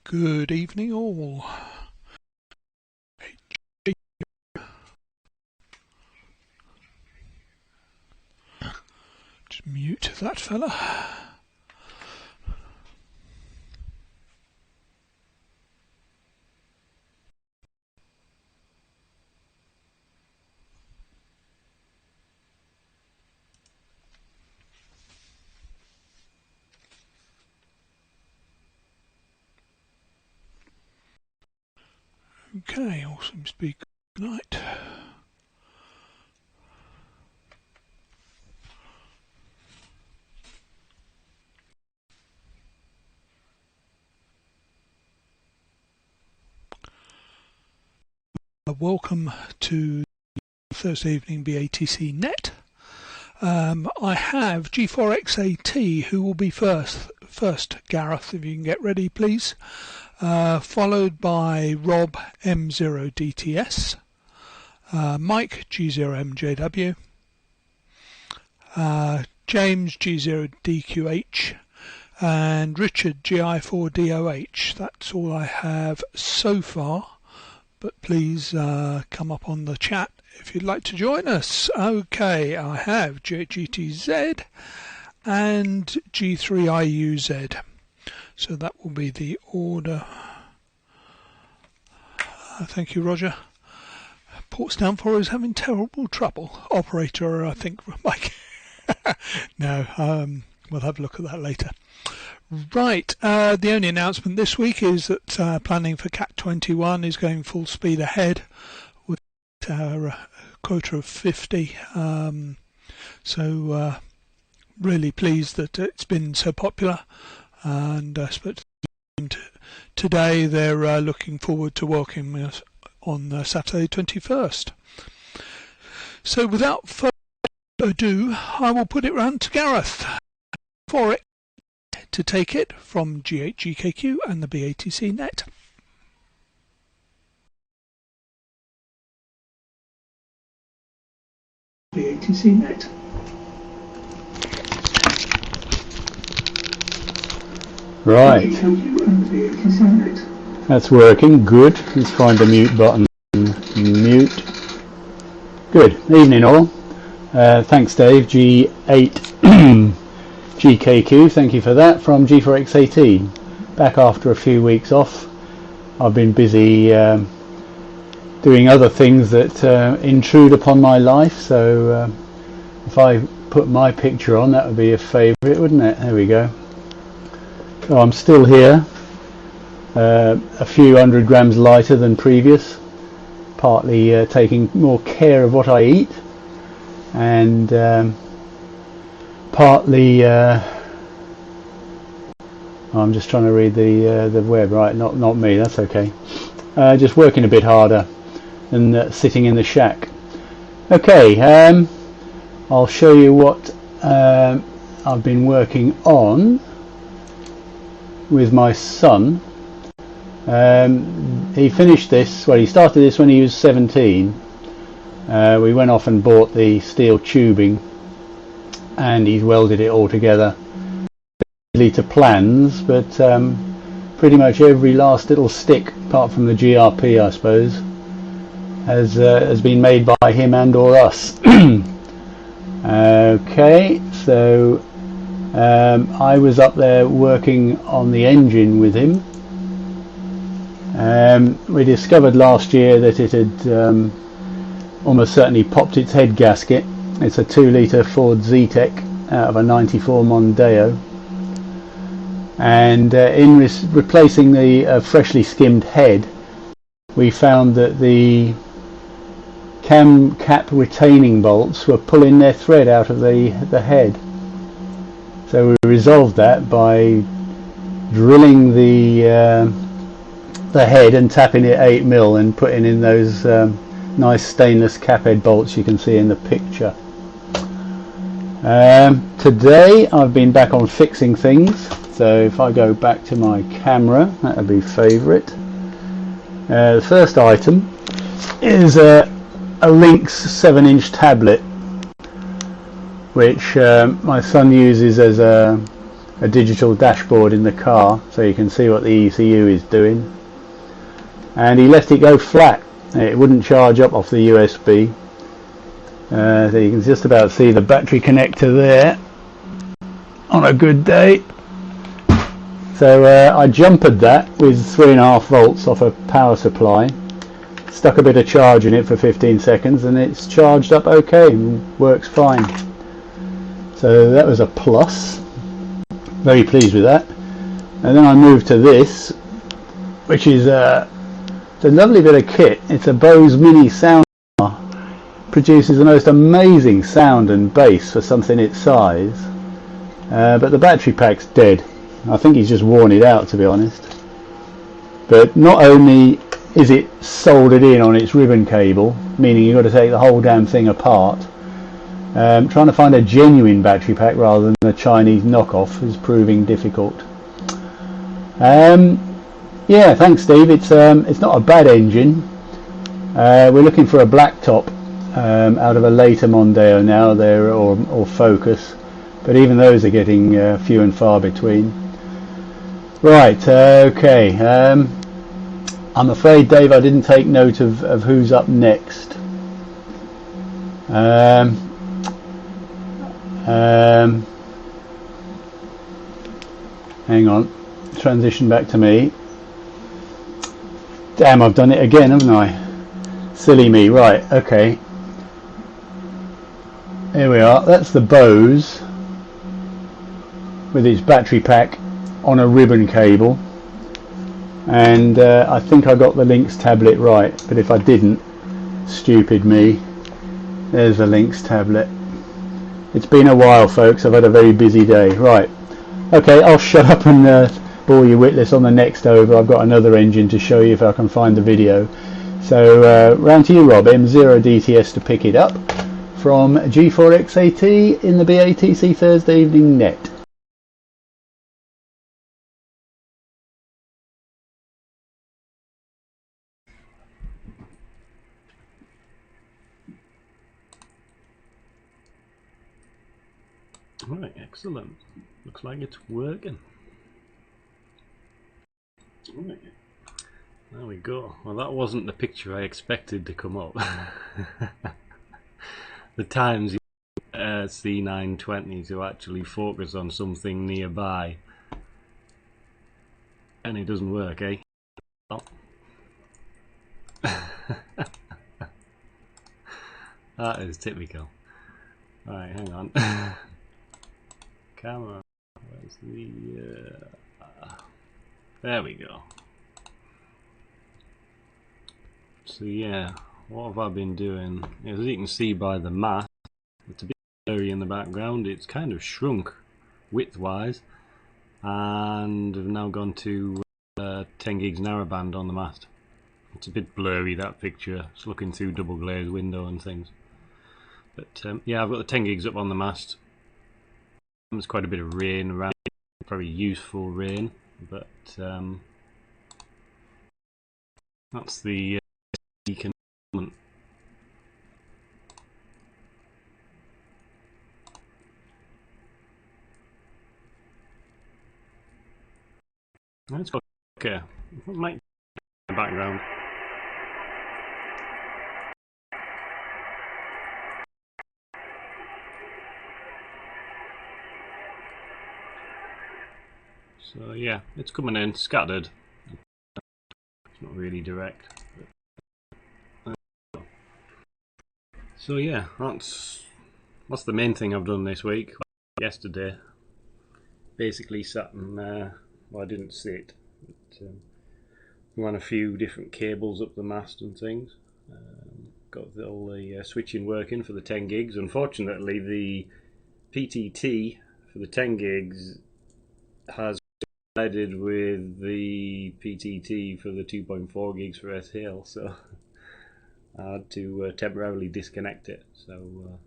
Good evening all. Just mute that fella. Okay, all seems to be good night. Welcome to Thursday evening BATC Net. I have G4XAT who will be first. Gareth, if you can get ready please. Followed by Rob M0DTS, Mike G0MJW, James G0DQH, and Richard GI4DOH. That's all I have so far, but please come up on the chat if you'd like to join us. Okay, I have GTZ and G3IUZ. So that will be the order. Thank you, Roger. Portsdown 4 is having terrible trouble. Operator, I think, Mike. No, we'll have a look at that later. Right, the only announcement this week is that planning for CAT 21 is going full speed ahead with a quota of 50. So really pleased that it's been so popular. And I spoke to the team today. They're looking forward to working with us on Saturday 21st. So without further ado, I will put it round to Gareth for it to take it from GHGKQ and the BATC Net. BATC Net. Right, that's working, good. Let's find the mute button. Mute. Good, evening all. Thanks Dave, G8 GKQ, thank you for that, from G4XAT. Back after a few weeks off. I've been busy doing other things that intrude upon my life, so if I put my picture on, that would be a favourite, wouldn't it? There we go. So I'm still here, a few 100 grams lighter than previous, partly taking more care of what I eat, and partly I'm just trying to read the web, right? Not me, that's okay. Just working a bit harder than sitting in the shack. Okay, I'll show you what I've been working on with my son. He finished this, well, he started this when he was 17. We went off and bought the steel tubing and he's welded it all together to plans, but pretty much every last little stick apart from the GRP, I suppose, has been made by him and or us. Okay, so I was up there working on the engine with him. We discovered last year that it had almost certainly popped its head gasket. It's a 2-litre Ford Zetec out of a 94 Mondeo, and in replacing the freshly skimmed head, we found that the cam cap retaining bolts were pulling their thread out of the head. So we resolved that by drilling the head and tapping it 8mm and putting in those nice stainless cap head bolts you can see in the picture. Today I've been back on fixing things, so if I go back to my camera, that would be favourite. The first item is a Lynx 7-inch tablet, which my son uses as a a digital dashboard in the car so you can see what the ECU is doing, and he let it go flat. It wouldn't charge up off the USB. So you can just about see the battery connector there on a good day. So I jumpered that with 3.5 volts off a power supply, stuck a bit of charge in it for 15 seconds, and it's charged up okay and works fine. So that was a plus. Very pleased with that. And then I moved to this, which is it's a lovely bit of kit. It's a Bose Mini sound bar. Produces the most amazing sound and bass for something its size, but the battery pack's dead. I think he's just worn it out, to be honest. But not only is it soldered in on its ribbon cable, meaning you've got to take the whole damn thing apart, trying to find a genuine battery pack rather than a Chinese knockoff is proving difficult. Yeah, thanks Steve. It's not a bad engine. We're looking for a black top out of a later Mondeo now, there, or Focus, but even those are getting few and far between. Right, okay. I'm afraid, Dave, I didn't take note of who's up next. Hang on, transition back to me. Damn, I've done it again, haven't I? Silly me. Right, okay. Here we are. That's the Bose with its battery pack on a ribbon cable, and I think I got the Lynx tablet right, but if I didn't, stupid me. There's the Lynx tablet. It's been a while, folks. I've had a very busy day. Right, okay, I'll shut up and bore you witless on the next over. I've got another engine to show you if I can find the video. So round to you, Rob. M0DTS to pick it up from G4XAT in the BATC Thursday Evening Net. Right, excellent. Looks like it's working. Right. There we go. Well, that wasn't the picture I expected to come up. The times C920 to actually focus on something nearby, and it doesn't work, eh? Oh. That is typical. Right, hang on. Camera. Where's the? There we go. So yeah, what have I been doing? As you can see by the mast, it's a bit blurry in the background. It's kind of shrunk width-wise, and I've now gone to 10 gigs narrowband on the mast. It's a bit blurry, that picture. It's looking through double glazed window and things. But yeah, I've got the 10 gigs up on the mast. There's quite a bit of rain around, very useful rain, but that's the beacon. Let's go. Okay, might in the background. So yeah, it's coming in scattered. It's not really direct. So yeah, that's the main thing I've done this week. Yesterday, basically sat and well, I didn't sit, but ran a few different cables up the mast and things. Got all the switching working for the 10 gigs. Unfortunately, the PTT for the 10 gigs has collided with the PTT for the 2.4 gigs for SHL, so I had to temporarily disconnect it. So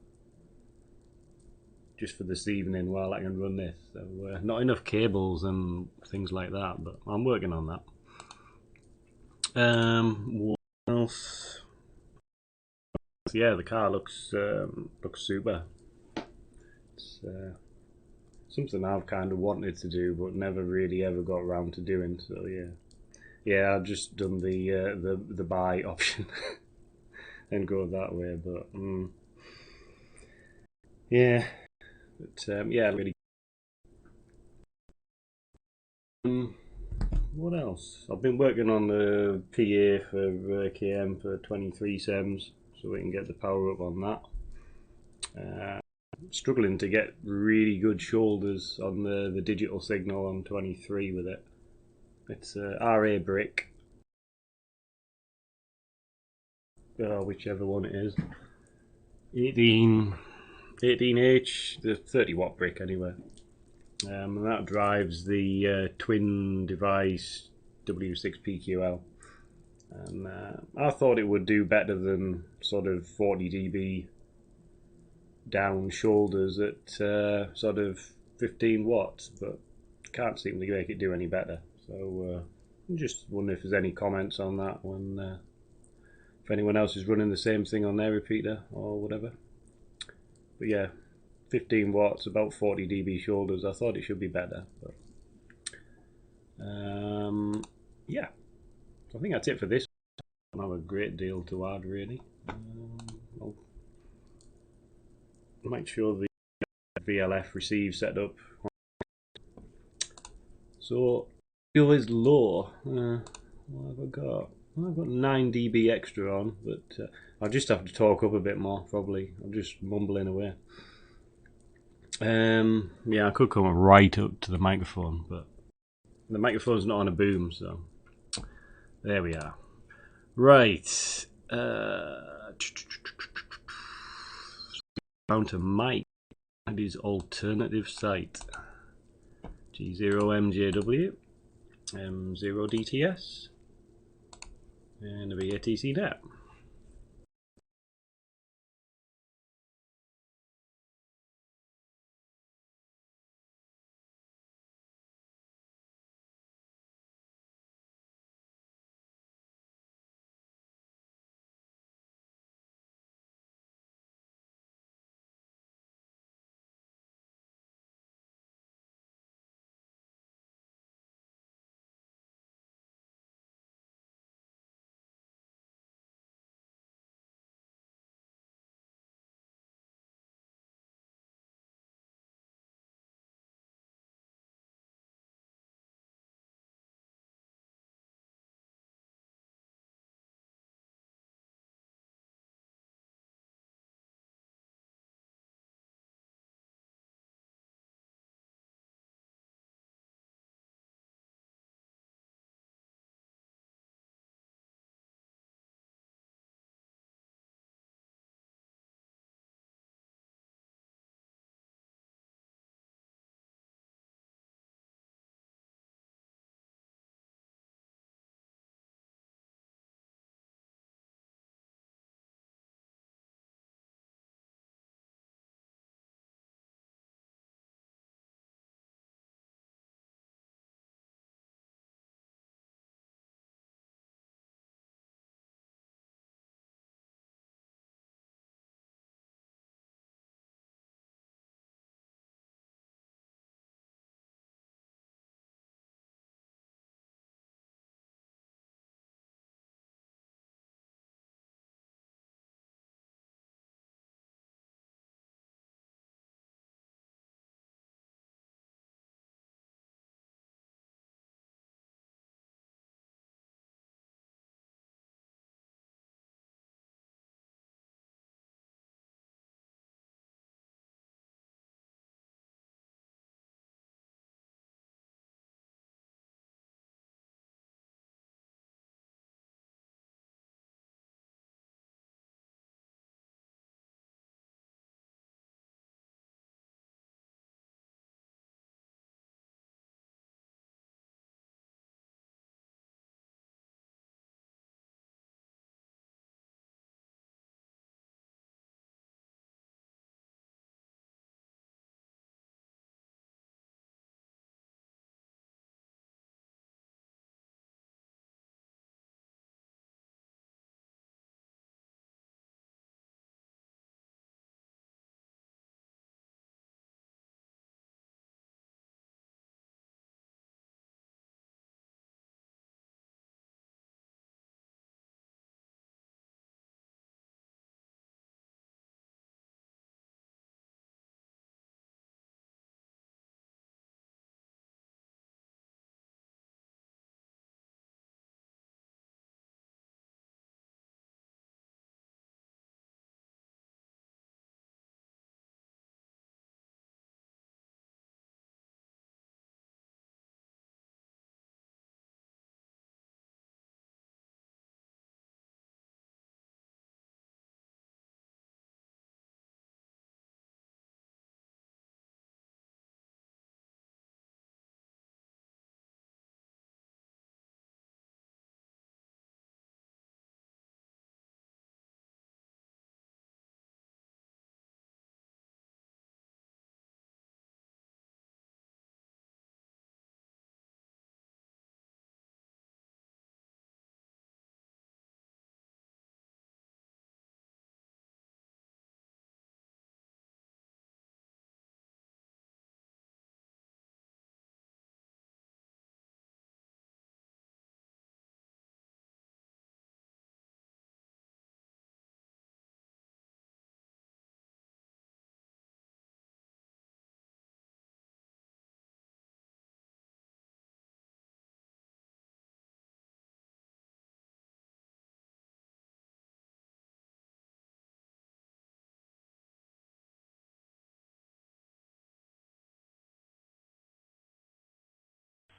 just for this evening while I can run this. So not enough cables and things like that, but I'm working on that. What else? Yeah, the car looks super. It's something I've kind of wanted to do but never really ever got around to doing. So yeah, I've just done the buy option and go that way. But yeah, yeah, really. What else? I've been working on the PA for KM for 23 sems, so we can get the power up on that. Struggling to get really good shoulders on the digital signal on 23 with it. It's RA brick, whichever one it is. 18H, the 30-watt brick anyway. And that drives the twin device W6PQL. And I thought it would do better than sort of 40 dB down shoulders at sort of 15 watts, but can't seem to make it do any better. So I'm just wondering if there's any comments on that when if anyone else is running the same thing on their repeater or whatever. But yeah, 15 watts, about 40 dB shoulders. I thought it should be better, but yeah. So I think that's it for this. I don't have a great deal to add really. I'll make sure the VLF receive setup. So fuel is low. What have I got? Well, I've got 9 dB extra on, but I'll just have to talk up a bit more probably. I'm just mumbling away. Yeah, I could come right up to the microphone, but the microphone's not on a boom, so there we are. Right. Down to Mike and his alternative site. G0MJW, M0DTS, and a BATC Net.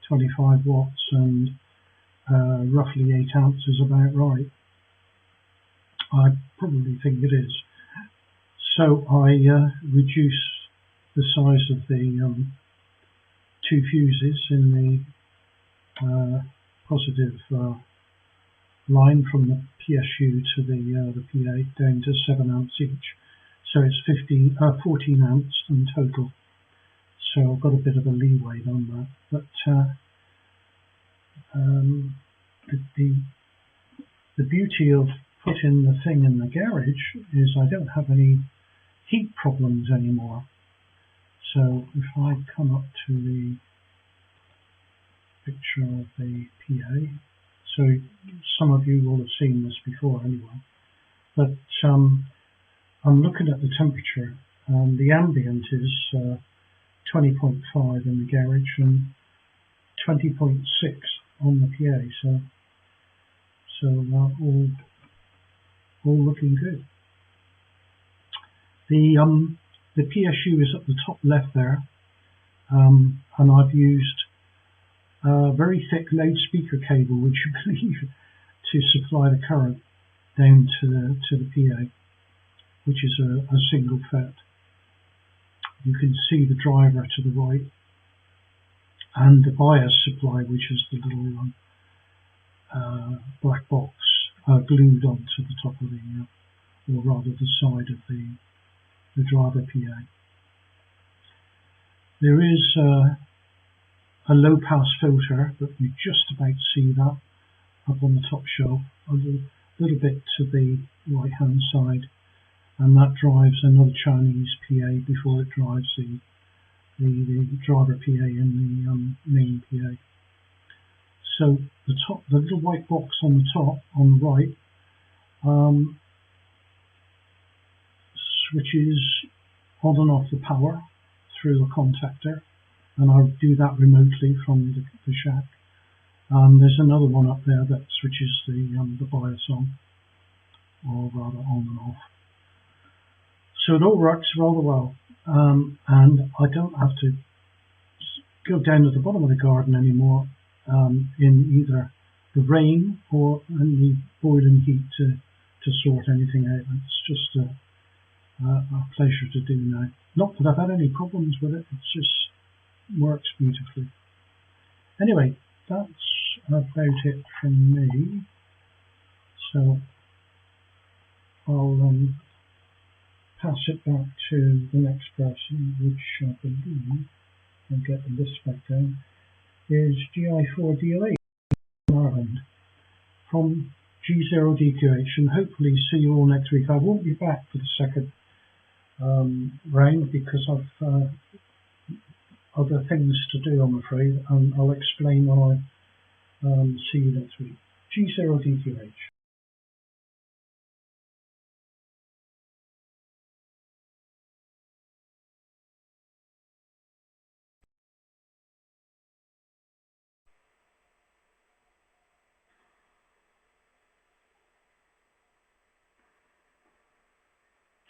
25 watts and roughly 8 amps is about right. I probably think it is. So I reduce the size of the two fuses in the positive line from the PSU to the PA down to 7 amps each. So it's 14 amps in total. So I've got a bit of a leeway on that. But the beauty of putting the thing in the garage is I don't have any heat problems anymore. So if I come up to the picture of the PA, so some of you will have seen this before anyway, but I'm looking at the temperature, and the ambient is 20.5 in the garage and 20.6 on the PA, so all looking good. The PSU is at the top left there, and I've used a very thick loudspeaker cable, would you believe, to supply the current down to the PA, which is a single FET. You can see the driver to the right, and the bias supply, which is the little black box glued onto the top of the, or rather the side of the driver PA. There is a low pass filter, but you just about see that up on the top shelf, a little bit to the right hand side, and that drives another Chinese PA before it drives the driver PA in the main PA. So the little white box on the top, on the right, switches on and off the power through a contactor, and I do that remotely from the shack. There's another one up there that switches the bias on, or rather on and off. So it all works rather well, and I don't have to go down to the bottom of the garden anymore in either the rain or in the boiling heat to sort anything out. It's just a pleasure to do now. Not that I've had any problems with it, it just works beautifully. Anyway, that's about it from me. So I'll pass it back to the next person, which I believe, I'll get the list back down, is GI4DOH in Ireland from G0DQH, and hopefully see you all next week. I won't be back for the second round because I've other things to do, I'm afraid, and I'll explain when I see you next week. G0DQH.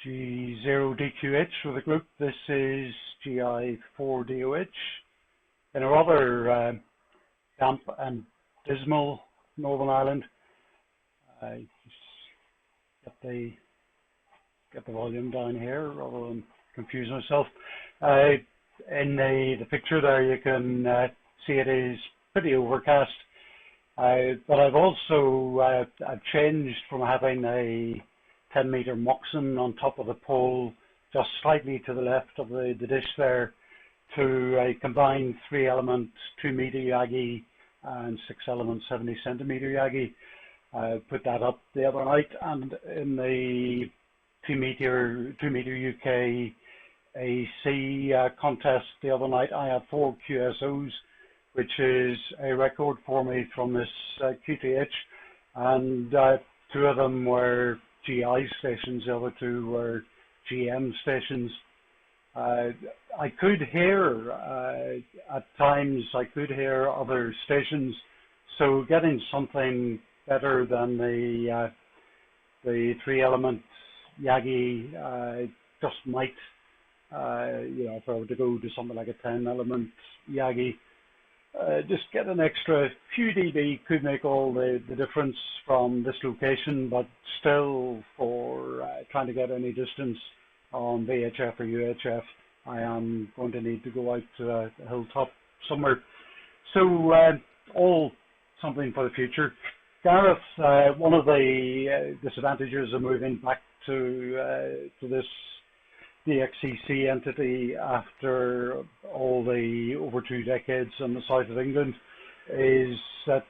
G0DQH for the group. This is GI4DOH in a rather damp and dismal Northern Ireland. Get the volume down here rather than confuse myself. In the picture there you can see it is pretty overcast, but I've also I've changed from having a 10-meter Moxon on top of the pole just slightly to the left of the dish there to a combined 3-element 2-meter Yagi and 6-element 70-centimeter Yagi. I put that up the other night, and in the 2-meter UK AC contest the other night I had 4 QSOs, which is a record for me from this QTH, and 2 of them were GI stations, the other 2 were GM stations. I could hear, at times, I could hear other stations, so getting something better than the 3-element Yagi just might, if I were to go to something like a 10-element Yagi, just get an extra few dB could make all the difference from this location, but still for trying to get any distance on VHF or UHF, I am going to need to go out to a hilltop somewhere. So all something for the future. Gareth, one of the disadvantages of moving back to this DXCC entity after all the over 2 decades in the south of England is that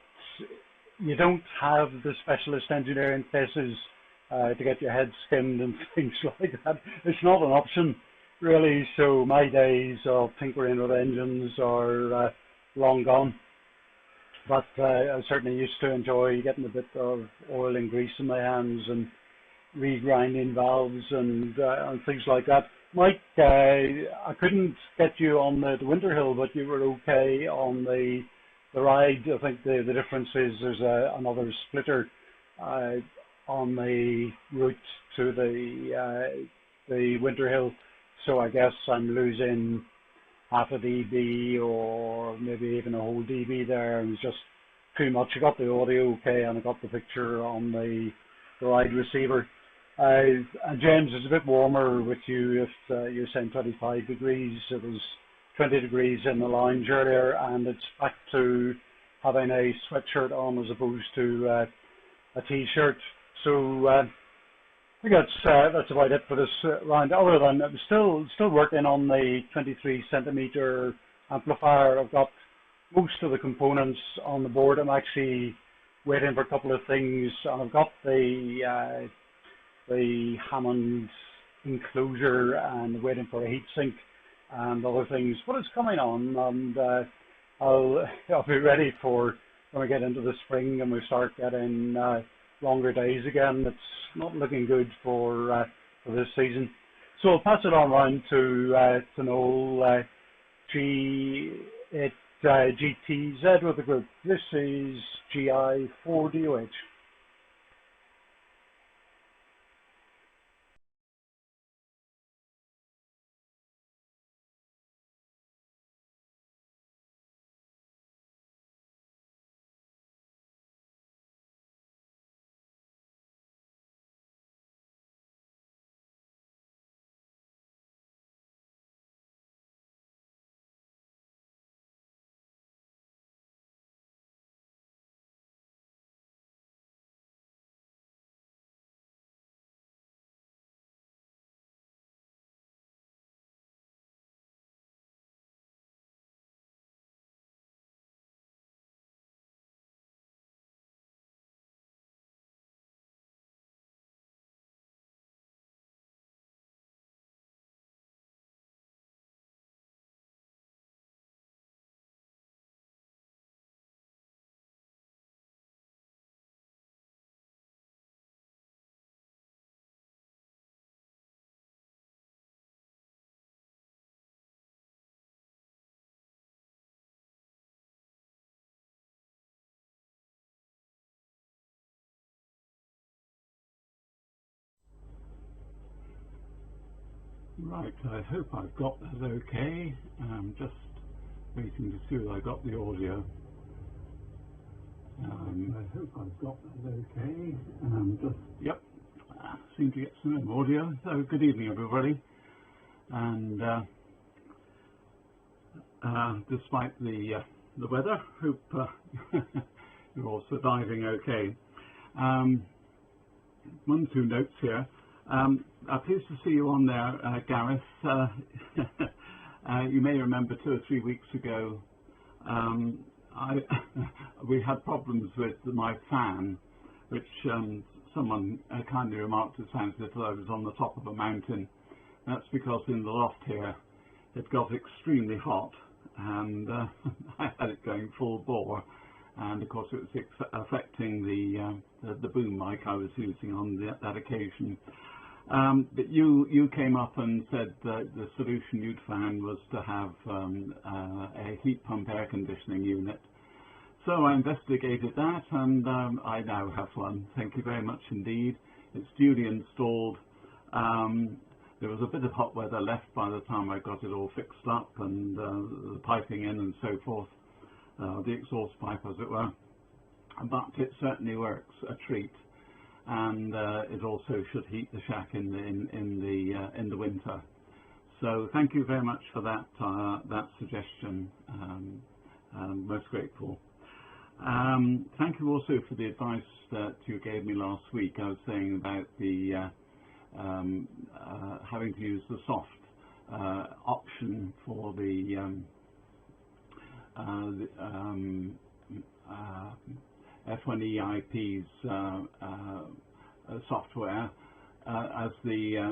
you don't have the specialist engineering places to get your head skimmed and things like that. It's not an option really, so my days of tinkering with engines are long gone. But I certainly used to enjoy getting a bit of oil and grease in my hands and regrinding valves and things like that. Mike, I couldn't get you on the winter hill, but you were okay on the Ryde. I think the difference is there's another splitter on the route to the winter hill, so I guess I'm losing half a dB or maybe even a whole dB there, and it's just too much. I got the audio okay and I got the picture on the Ryde receiver. And James, it's a bit warmer with you if you're saying 25 degrees. It was 20 degrees in the lounge earlier, and it's back to having a sweatshirt on as opposed to a t-shirt. So I think that's about it for this round. Other than I'm still working on the 23 centimeter amplifier. I've got most of the components on the board. I'm actually waiting for a couple of things, and I've got the Hammond enclosure and waiting for a heatsink and other things. But it's coming on, and I'll be ready for when we get into the spring and we start getting longer days again. It's not looking good for this season. So I'll pass it on round to Noel. GTZ with the group. This is GI4DOH. Right, I hope I've got that okay. I'm just waiting to see whether I got the audio. I hope I've got that okay. Yep, seem to get some audio. So good evening everybody, and despite the weather, hope you're all surviving okay. 1-2 notes here. I'm pleased to see you on there, Gareth. You may remember 2 or 3 weeks ago we had problems with my fan, which someone kindly remarked it sounds as if I was on the top of a mountain. That's because in the loft here it got extremely hot, and I had it going full bore, and of course it was affecting the boom mic I was using on that occasion. But you came up and said that the solution you'd found was to have a heat pump air conditioning unit. So I investigated that, and I now have one. Thank you very much indeed. It's duly installed. There was a bit of hot weather left by the time I got it all fixed up and the piping in and so forth. the exhaust pipe, as it were. But it certainly works a treat, and it also should heat the shack in the winter. So thank you very much for that suggestion. I'm most grateful. Thank you also for the advice that you gave me last week. I was saying about the having to use the soft option for the F1EIP's software, as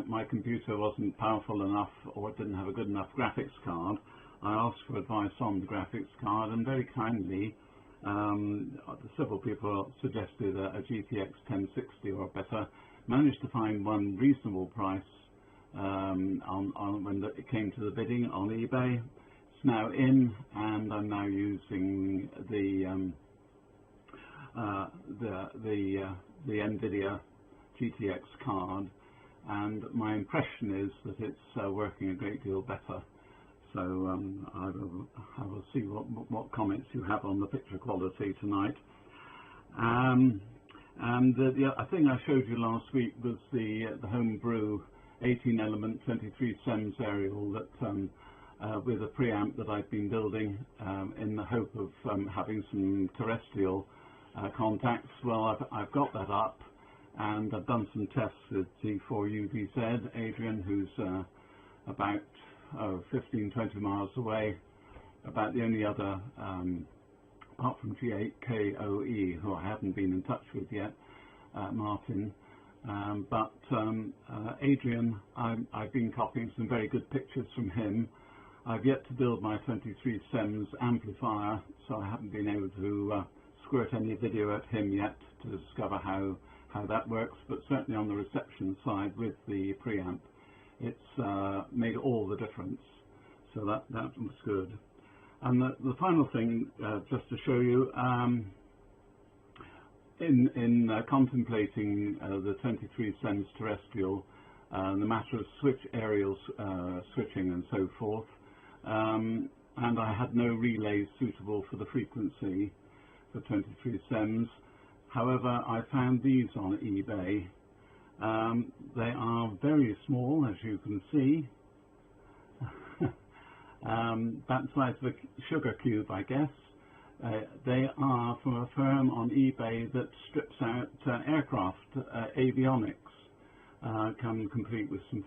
my computer wasn't powerful enough or didn't have a good enough graphics card. I asked for advice on the graphics card, and very kindly several people suggested a GTX 1060 or better. Managed to find one reasonable price when it came to the bidding on eBay. It's now in, and I'm now using the NVIDIA GTX card, and my impression is that it's working a great deal better. So I will see what comments you have on the picture quality tonight. And the other thing I showed you last week was the homebrew 18-element 23 SEMS aerial that with a preamp that I've been building in the hope of having some terrestrial contacts. Well, I've got that up, and I've done some tests with G4UVZ. Adrian, who's about 15-20 miles away, about the only other apart from G8KOE, who I haven't been in touch with yet, Martin. But Adrian, I've been copying some very good pictures from him. I've yet to build my 23 SEMS amplifier, so I haven't been able to squirt any video at him yet to discover how that works, but certainly on the reception side with the preamp, it's made all the difference. So that was good. And the final thing, just to show you, in contemplating the 23 SEMS terrestrial, the matter of aerial switching and so forth, and I had no relays suitable for the frequency for 23 SEMS. However, I found these on eBay. They are very small, as you can see. About the size of a sugar cube, I guess. They are from a firm on eBay that strips out aircraft avionics. Come complete with some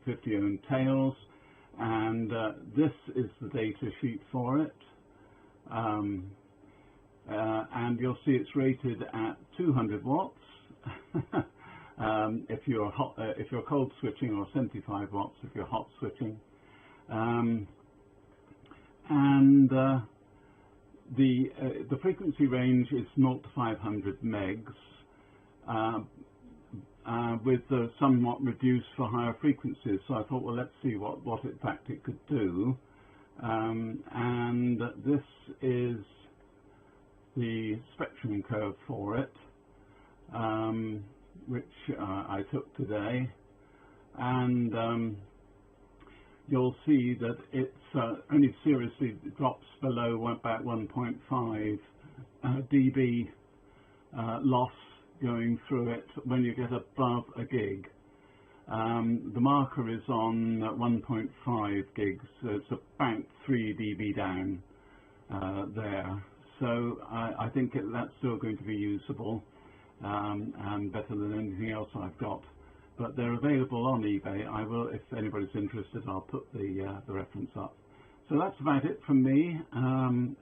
50-ohm tails, and this is the data sheet for it. And you'll see it's rated at 200 watts if you're cold switching, or 75 watts if you're hot switching. And the frequency range is 0 to 500 megs, with somewhat reduced for higher frequencies. So I thought, well, let's see what in fact it could do. And this is the spectrum curve for it, which I took today, and you'll see that it's only seriously drops below about 1.5 dB loss going through it when you get above a gig. The marker is on 1.5 gigs, so it's about 3 dB down there. So I think that's still going to be usable, and better than anything else I've got. But they're available on eBay. I will, if anybody's interested, I'll put the reference up. So that's about it from me.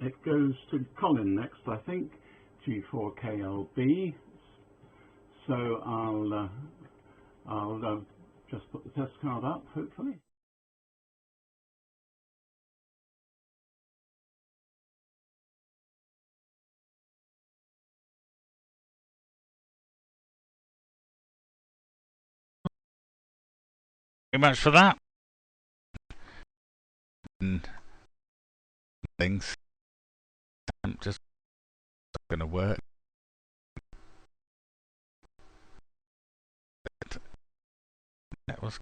It goes to Colin next, I think, G4KLB. So I'll just put the test card up, hopefully. Very much for that. Things just going to work. That was.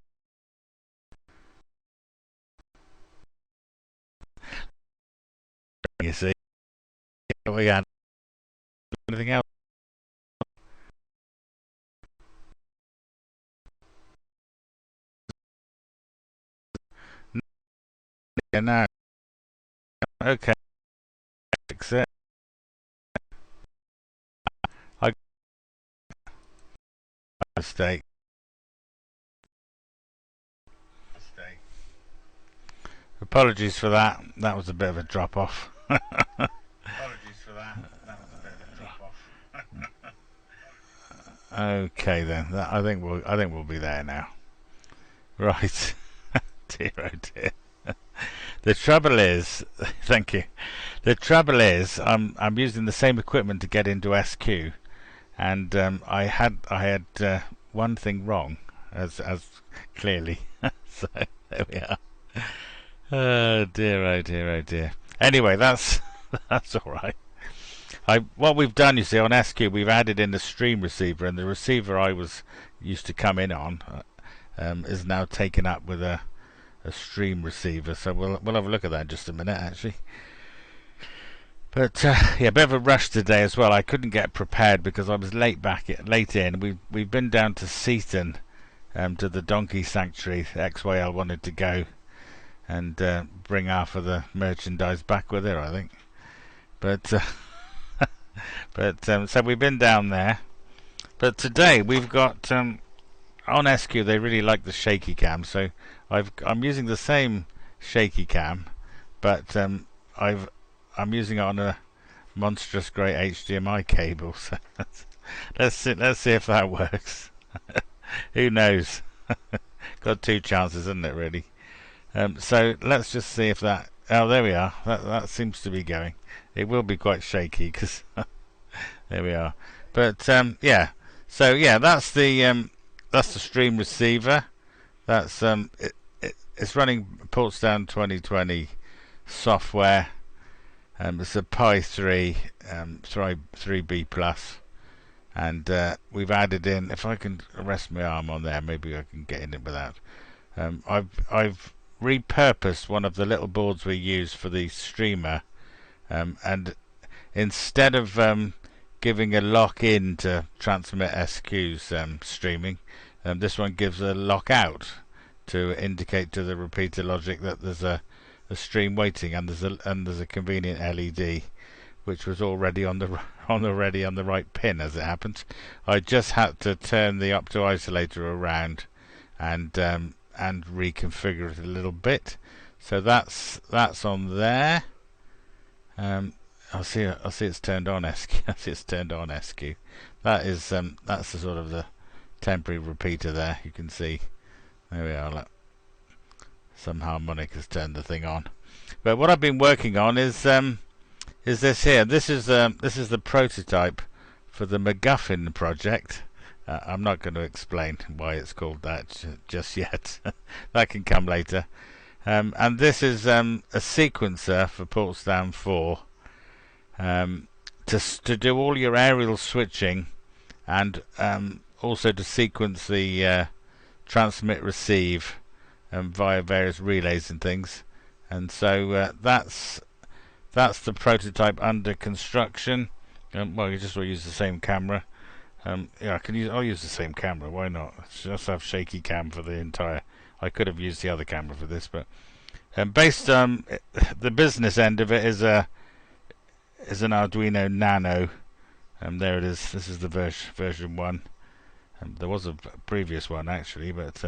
You see. We had anything else? Yeah, no. Okay. Fix it. I got a mistake. Apologies for that. That was a bit of a drop off. Okay then. I think we'll be there now. Right. Dear oh dear. The trouble is, thank you. The trouble is, I'm using the same equipment to get into SQ, and I had one thing wrong, as clearly. So there we are. Oh dear, oh dear, oh dear. Anyway, that's that's all right. What we've done, you see, on SQ, we've added in the stream receiver, and the receiver I was used to come in on is now taken up with a stream receiver. So we'll have a look at that in just a minute, actually. But yeah, a bit of a rush today as well. I couldn't get prepared because I was late in. We've been down to Seaton, to the donkey sanctuary. XYL wanted to go and bring half of the merchandise back with her, I think. But so we've been down there. But today we've got on SQ. They really like the shaky cam, so I'm using the same shaky cam, but I'm using it on a monstrous great HDMI cable. So let's see if that works. Who knows? Got two chances, isn't it? Really. So let's just see if that. Oh, there we are. That seems to be going. It will be quite shaky because there we are. But yeah. So yeah, that's the stream receiver. That's it's running Portsdown 2020 software. It's a Pi 3 3B plus, and we've added in. If I can rest my arm on there, maybe I can get in it without. I've repurposed one of the little boards we use for the streamer, and instead of giving a lock in to transmit SQ's streaming, this one gives a lock out to indicate to the repeater logic that there's a stream waiting, and there's a convenient LED which was already on the right pin as it happens. I just had to turn the opto isolator around and reconfigure it a little bit. So that's on there. I'll see it's turned on SQ. I see it's turned on SQ. That is that's the sort of the temporary repeater there. You can see. There we are. Look. Some harmonic has turned the thing on. But what I've been working on is this here. This is the prototype for the MacGuffin project. I'm not going to explain why it's called that just yet. That can come later. And this is a sequencer for Portsdown 4 to do all your aerial switching, and also to sequence the transmit receive via various relays and things. And so that's the prototype under construction. Well, you just will use the same camera. Yeah, I'll use the same camera. Why not? Just have shaky cam for the entire. I could have used the other camera for this, but based the business end of it is an Arduino Nano. There it is. This is the version 1. There was a previous one actually, but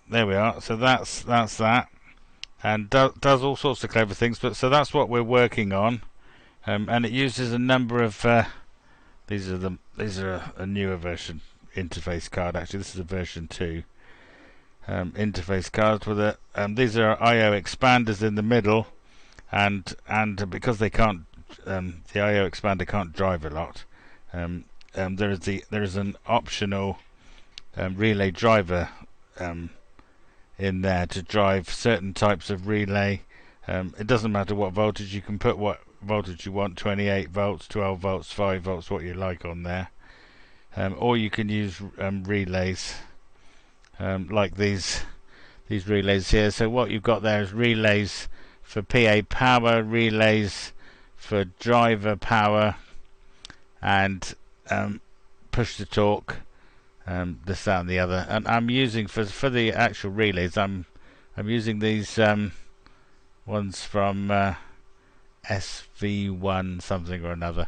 there we are. So that's that, and does all sorts of clever things. But so that's what we're working on, and it uses a number of. These are a newer version interface card. Actually, this is a version 2 interface card with a. These are I/O expanders in the middle, and because they can't, the I/O expander can't drive a lot. There is an optional relay driver in there to drive certain types of relay. It doesn't matter what voltage, you can put what voltage you want, 28 volts, 12 volts, 5 volts, what you like on there. Or you can use relays like these relays here. So what you've got there is relays for PA power, relays for driver power and push to talk, this, that, and the other. And I'm using for the actual relays. I'm using these ones from SV1 something or another.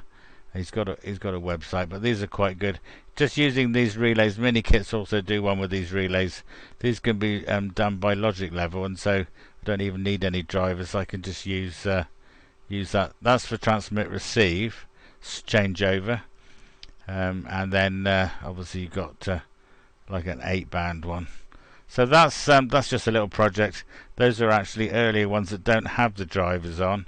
He's got a website, but these are quite good. Just using these relays, mini kits also do one with these relays. These can be done by logic level, and so I don't even need any drivers. I can just use that. That's for transmit receive, changeover, and then obviously you've got like an 8-band one. So that's just a little project. Those are actually earlier ones that don't have the drivers on.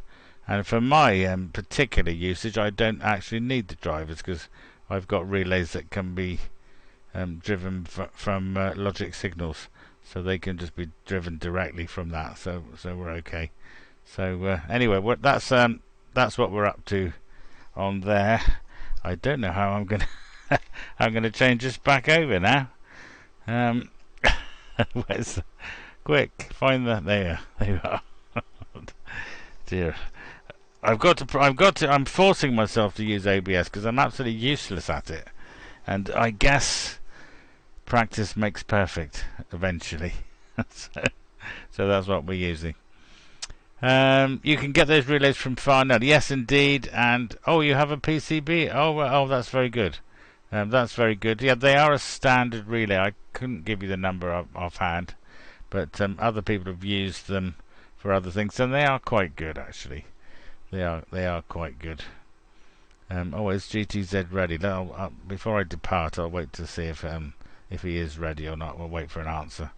And for my particular usage, I don't actually need the drivers because I've got relays that can be driven from logic signals, so they can just be driven directly from that. So we're okay. So anyway, that's what we're up to on there. I don't know how I'm gonna change this back over now. Where's quick? Find that there. There you are. Dear. I'm forcing myself to use OBS because I'm absolutely useless at it, and I guess practice makes perfect eventually. so that's what we're using. You can get those relays from Farnell. Yes, indeed. And you have a PCB. Oh, that's very good. That's very good. Yeah, they are a standard relay. I couldn't give you the number offhand, but other people have used them for other things, and they are quite good actually. They are quite good. Is GTZ ready? Before I depart, I'll wait to see if he is ready or not. We'll wait for an answer.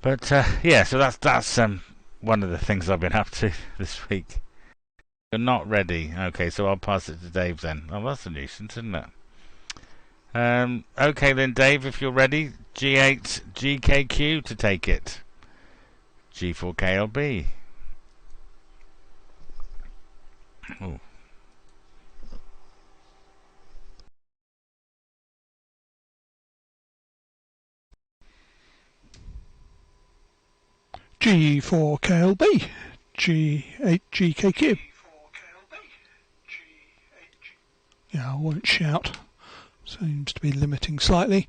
But yeah, so that's one of the things I've been up to this week. You're not ready. Okay, so I'll pass it to Dave then. Oh, that's a nuisance, isn't it? Okay then, Dave, if you're ready, G8 GKQ to take it. G4KLB. Oh. G4KLB, G8GKQ. Yeah, I won't shout. Seems to be limiting slightly.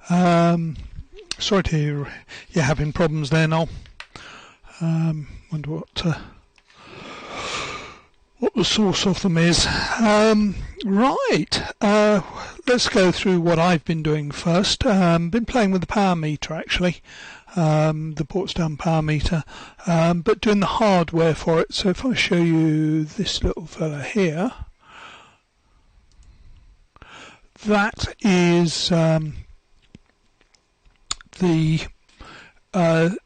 Sorry to hear you're having problems there, Noel. Wonder what the source of them is. Right, let's go through what I've been doing first. Been playing with the power meter actually, the Portsdown power meter, but doing the hardware for it. So if I show you this little fella here, that is the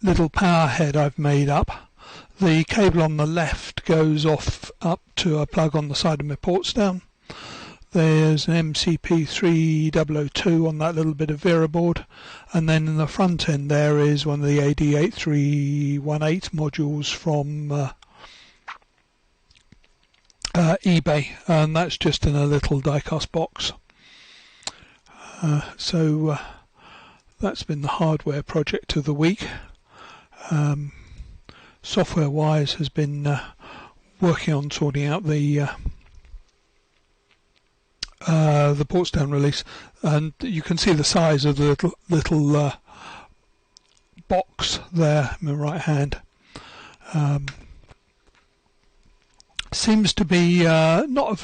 little power head I've made up. The cable on the left goes off up to a plug on the side of my Portsdown. There's an MCP3002 on that little bit of Vera board, and then in the front end there is one of the AD8318 modules from eBay, and that's just in a little die-cast box. So that's been the hardware project of the week. Software wise has been working on sorting out the Portsdown release, and you can see the size of the little box there in my right hand. Seems to be not a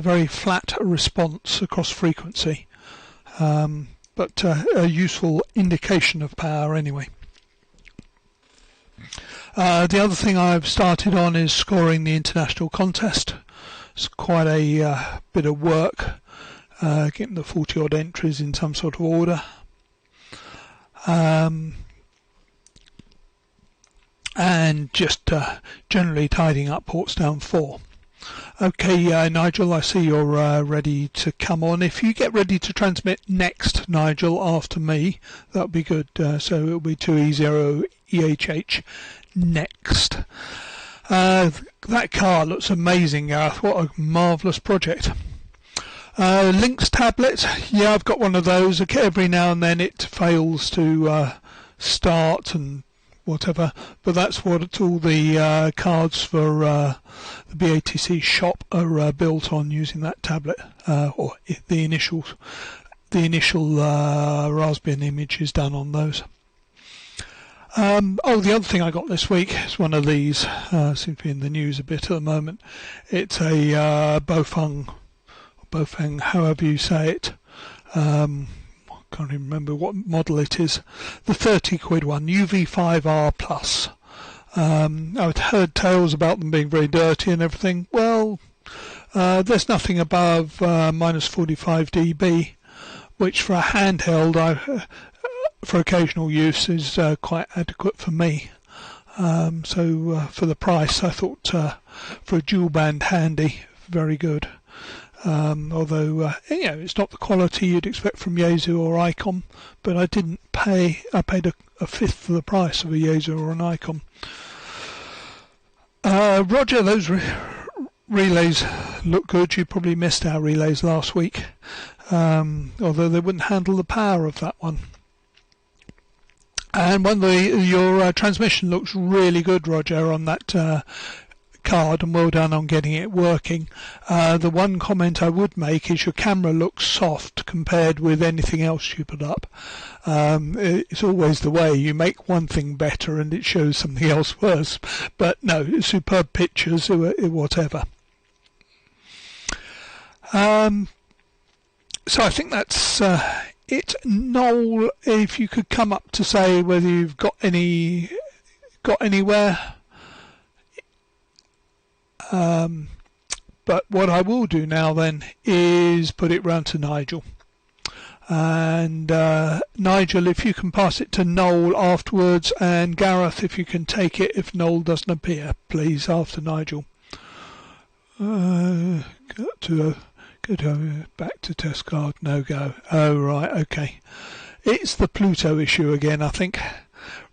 very flat response across frequency, but a useful indication of power anyway. The other thing I've started on is scoring the international contest. It's quite a bit of work, getting the 40 odd entries in some sort of order. And just generally tidying up Portsdown 4. Okay, Nigel, I see you're ready to come on. If you get ready to transmit next, Nigel, after me, that would be good. So it'll be 2E0EHH next. That car looks amazing, Gareth. What a marvellous project. Lynx tablet, yeah, I've got one of those. Every now and then it fails to start and whatever, but that's what all the cards for the BATC shop are built on, using that tablet, or the initial Raspbian image is done on those. The other thing I got this week is one of these. Seems to be in the news a bit at the moment. It's a Bofeng, however you say it. Can't even remember what model it is. The 30 quid one, UV5R Plus. I've heard tales about them being very dirty and everything. Well, there's nothing above minus 45 dB, which for a handheld, for occasional use, is quite adequate for me. So for the price, I thought for a dual band handy, very good. Although it's not the quality you'd expect from Yaesu or Icom, but I didn't pay. I paid a fifth of the price of a Yaesu or an Icom. Roger, those relays look good. You probably missed our relays last week, although they wouldn't handle the power of that one. And your transmission looks really good, Roger, on that card, and well done on getting it working. The one comment I would make is your camera looks soft compared with anything else you put up. It's always the way. You make one thing better and it shows something else worse. But no, superb pictures, whatever. So I think that's it. Noel, if you could come up to say whether you've got anywhere. But what I will do now then is put it round to Nigel. And Nigel, if you can pass it to Noel afterwards, and Gareth, if you can take it if Noel doesn't appear, please, after Nigel. Go back to test card, no go. Oh, right, okay. It's the Pluto issue again, I think.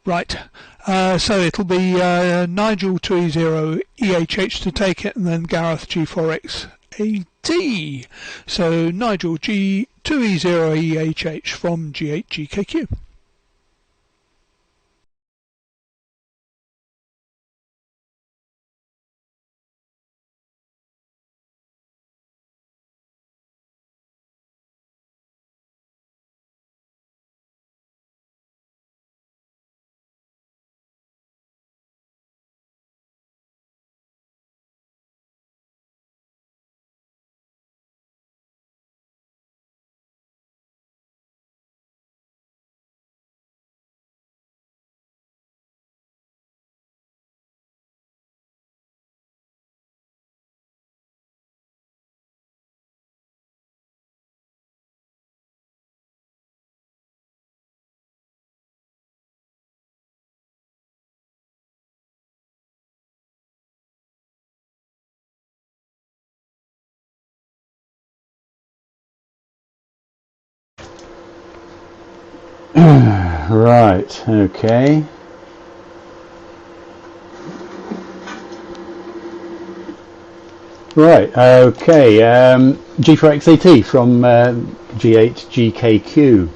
Right, so it'll be Nigel 2E0EHH to take it, and then Gareth G4XAT. So Nigel G2E0EHH from G8GKQ. Right, okay. Right, okay. G4XAT from G8GKQ.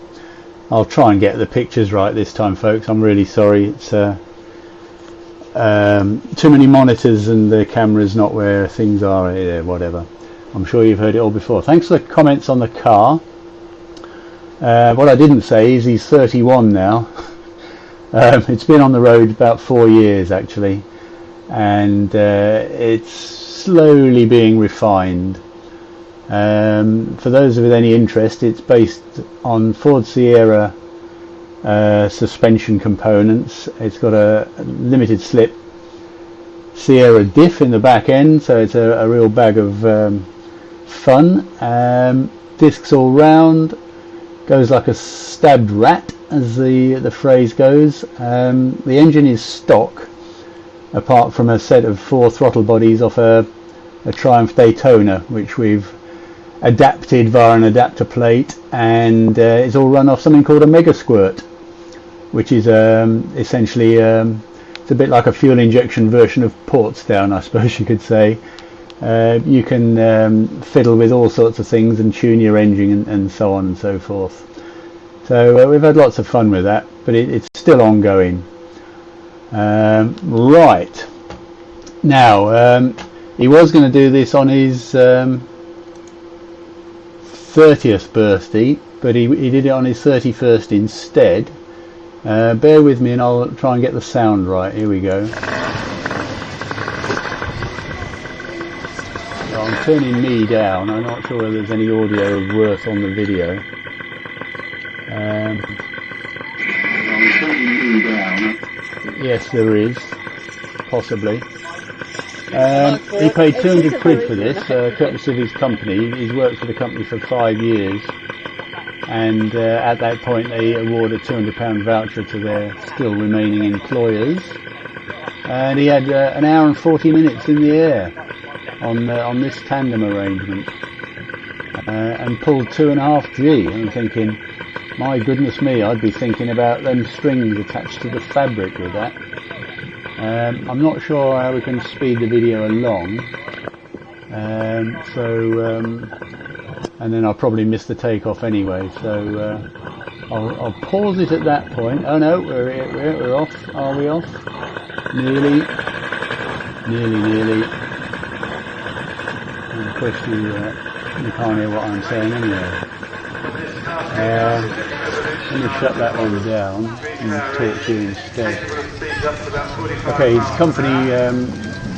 I'll try and get the pictures right this time, folks. I'm really sorry. It's too many monitors and the camera's not where things are. Whatever. I'm sure you've heard it all before. Thanks for the comments on the car. What I didn't say is he's 31 now. It's been on the road about 4 years actually, and it's slowly being refined. For those with any interest, it's based on Ford Sierra suspension components. It's got a limited slip Sierra diff in the back end, so it's a real bag of fun. Discs all round. Goes like a stabbed rat, as the phrase goes. The engine is stock, apart from a set of 4 throttle bodies off a Triumph Daytona, which we've adapted via an adapter plate, and it's all run off something called a Mega Squirt, which is essentially it's a bit like a fuel injection version of Portsdown, I suppose you could say. You can fiddle with all sorts of things and tune your engine and so on and so forth. So we've had lots of fun with that, but it's still ongoing. Right, now he was going to do this on his 30th birthday, but he did it on his 31st instead. Bear with me and I'll try and get the sound right. Here we go. So I'm turning me down. I'm not sure whether there's any audio worth on the video. I'm turning me down. Yes, there is, possibly. He paid 200 quid for this, courtesy of his company. He's worked for the company for 5 years, and at that point they award a £200 voucher to their still remaining employers. And he had an hour and 40 minutes in the air on this tandem arrangement, and pulled 2.5G. I'm thinking, my goodness me, I'd be thinking about them strings attached to the fabric with that. I'm not sure how we can speed the video along, and then I'll probably miss the takeoff anyway, so I'll pause it at that point. Oh no, we're off. Are we off? Nearly. And of course you can't hear what I'm saying anyway. Let me shut that one down and talk to you instead. Okay, his company,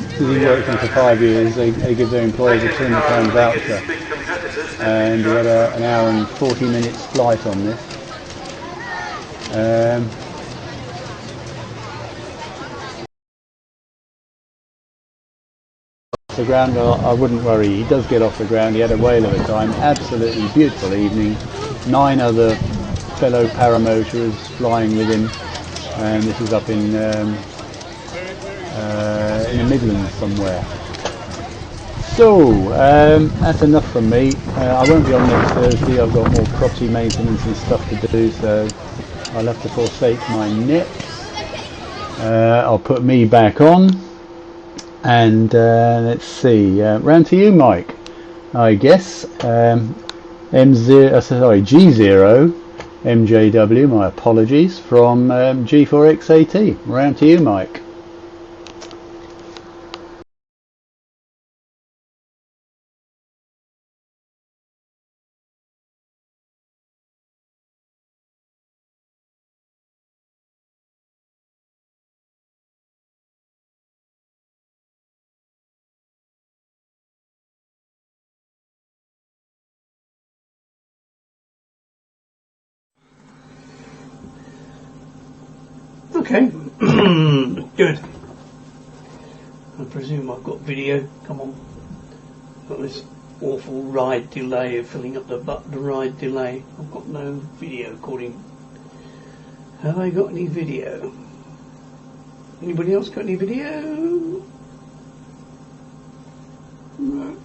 because he worked for them for 5 years, they give their employees a £200 voucher, and he had an hour and 40 minutes flight on this. The ground, I wouldn't worry, he does get off the ground. He had a whale of a time, absolutely beautiful evening, 9 other fellow paramotorers flying with him, and this is up in the Midlands somewhere. So that's enough from me. I won't be on next Thursday. I've got more property maintenance and stuff to do, so I'll have to forsake my net. I'll put me back on, and let's see, round to you, Mike, I guess. G0 MJW, my apologies, from G4XAT. Round to you, Mike. Okay, good. I presume I've got video. Come on. Got this awful Ryde delay of filling up the Ryde delay. I've got no video recording. Have I got any video? Anybody else got any video? No.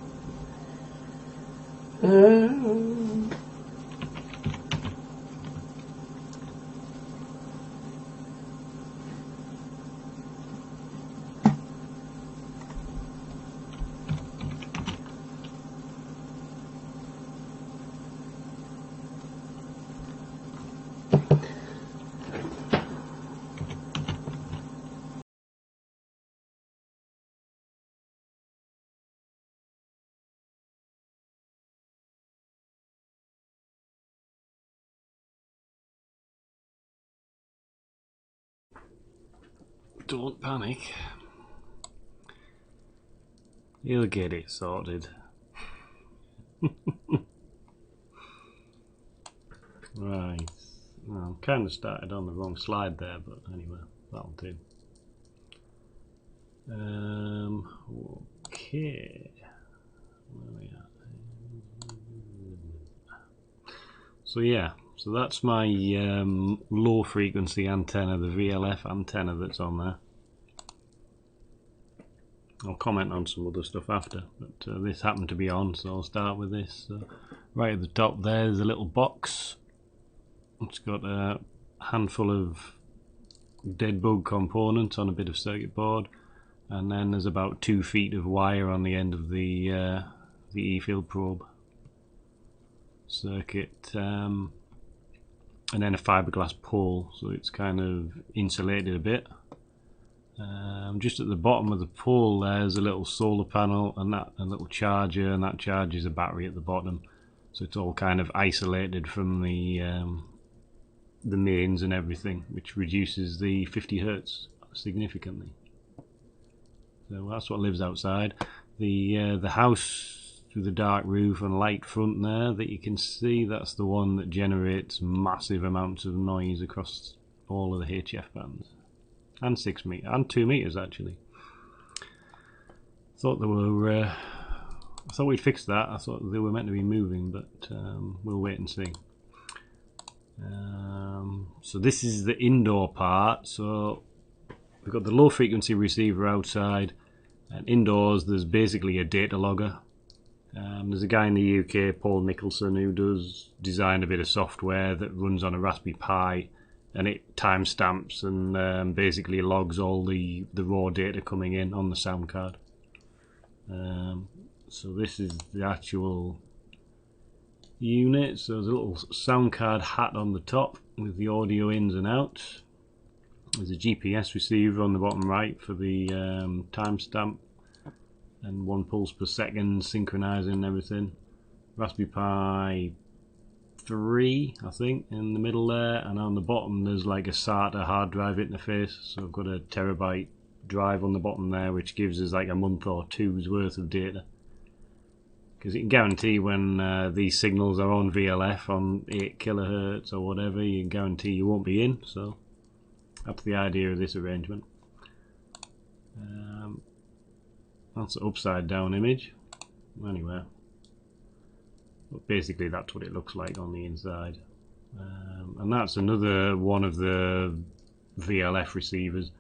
Don't panic. You'll get it sorted. Right. Well, kind of started on the wrong slide there, but anyway, that'll do. Okay. Where are we at? So yeah, so that's my low frequency antenna, the VLF antenna that's on there. I'll comment on some other stuff after, but this happened to be on, so I'll start with this. Right at the top there's a little box. It's got a handful of dead bug components on a bit of circuit board, and then there's about 2 feet of wire on the end of the E-field probe circuit, and then a fiberglass pole, so it's kind of insulated a bit. Just at the bottom of the pole there's a little solar panel and that a little charger, and that charges a battery at the bottom, so it's all kind of isolated from the mains and everything, which reduces the 50 Hertz significantly. So that's what lives outside. The house with the dark roof and light front there that you can see, that's the one that generates massive amounts of noise across all of the HF bands, and 6 meters and 2 meters actually. Thought they were. I thought we'd fix that. I thought they were meant to be moving, but we'll wait and see. So this is the indoor part. So we've got the low frequency receiver outside, and indoors there's basically a data logger. There's a guy in the UK, Paul Nicholson, who does design a bit of software that runs on a Raspberry Pi, and it timestamps and basically logs all the raw data coming in on the sound card. So this is the actual unit. So there's a little sound card hat on the top with the audio ins and outs. There's a GPS receiver on the bottom right for the timestamp and 1 pulse per second, synchronizing everything. Raspberry Pi 3, I think, in the middle there, and on the bottom there's like a SATA hard drive interface. So I've got a terabyte drive on the bottom there, which gives us like a month or two's worth of data. Because you can guarantee when these signals are on VLF on 8 kilohertz or whatever, you can guarantee you won't be in. So that's the idea of this arrangement. That's an upside down image. Anyway, but basically that's what it looks like on the inside. And that's another one of the VLF receivers.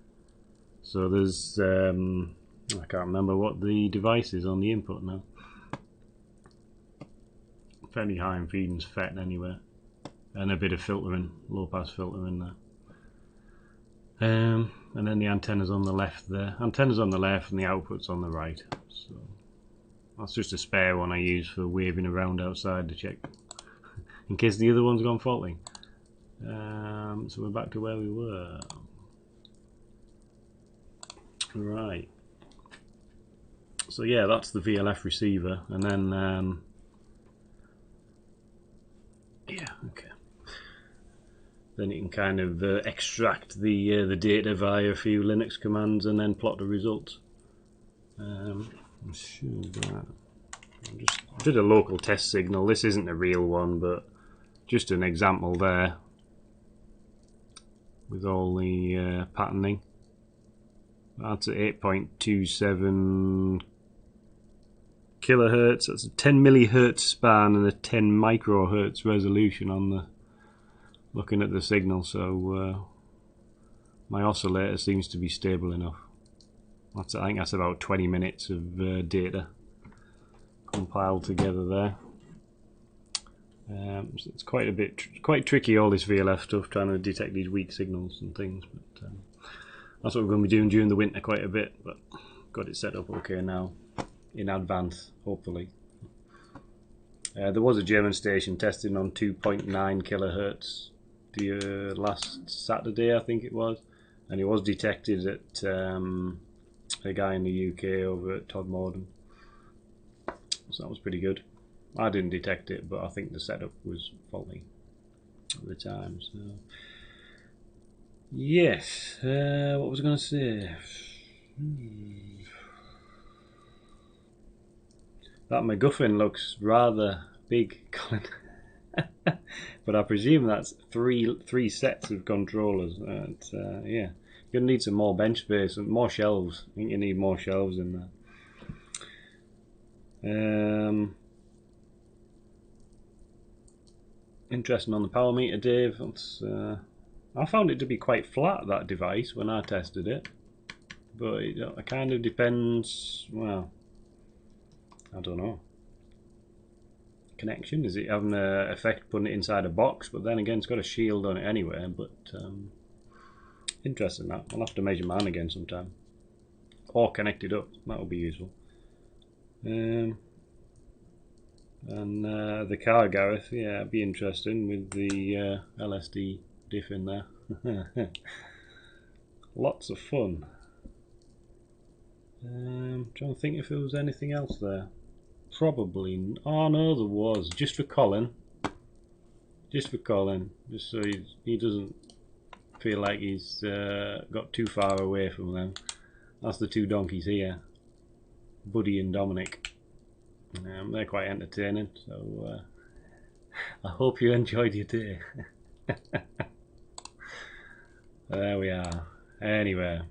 So there's I can't remember what the device is on the input now. Fairly high impedance FET anyway, and a bit of filtering, low pass filter in there. And then the antenna's on the left there. Antenna's on the left and the output's on the right. So that's just a spare one I use for waving around outside to check in case the other one's gone faulty. So we're back to where we were. Right. So yeah, that's the VLF receiver, and then yeah, okay. Then you can kind of extract the data via a few Linux commands and then plot the results. I just did a local test signal. This isn't a real one, but just an example there with all the patterning. That's at 8.27 kilohertz. That's a 10 millihertz span and a 10 microhertz resolution on the looking at the signal. So my oscillator seems to be stable enough. I think that's about 20 minutes of data compiled together there. So it's quite tricky, all this VLF stuff, trying to detect these weak signals and things. But that's what we're going to be doing during the winter quite a bit. But got it set up okay now, in advance, hopefully. There was a German station testing on 2.9 kilohertz the last Saturday, I think it was, and it was detected at a guy in the UK over at Todd Morden. So that was pretty good. I didn't detect it, but I think the setup was faulty at the time. So yes, what was I going to say? That MacGuffin looks rather big, Colin. But I presume that's three sets of controllers. Yeah, you're gonna need some more bench space and more shelves. I think you need more shelves in there. Interesting on the power meter, Dave. I found it to be quite flat, that device, when I tested it. But it kind of depends. Well, I don't know. Connection, is it having an effect putting it inside a box? But then again, it's got a shield on it anyway. But interesting that. I'll have to measure mine again sometime, or connect it up. That will be useful. And the car, Gareth, yeah, it'd be interesting with the LSD diff in there. Lots of fun. Trying to think if there was anything else there. Probably. Oh no, there was. Just for Colin. Just for Colin. Just so he doesn't feel like he's got too far away from them. That's the two donkeys here, Buddy and Dominic. They're quite entertaining, so I hope you enjoyed your day. There we are. Anyway,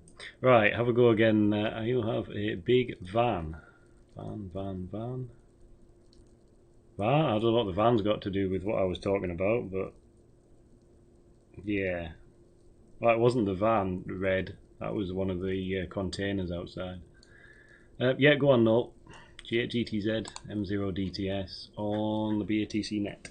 right, have a go again. You have a big van. Van. I don't know what the van's got to do with what I was talking about, but yeah. Well, it wasn't the van, Red. That was one of the containers outside. Yeah, go on, Noel. GTZ M0DTS on the BATC Net.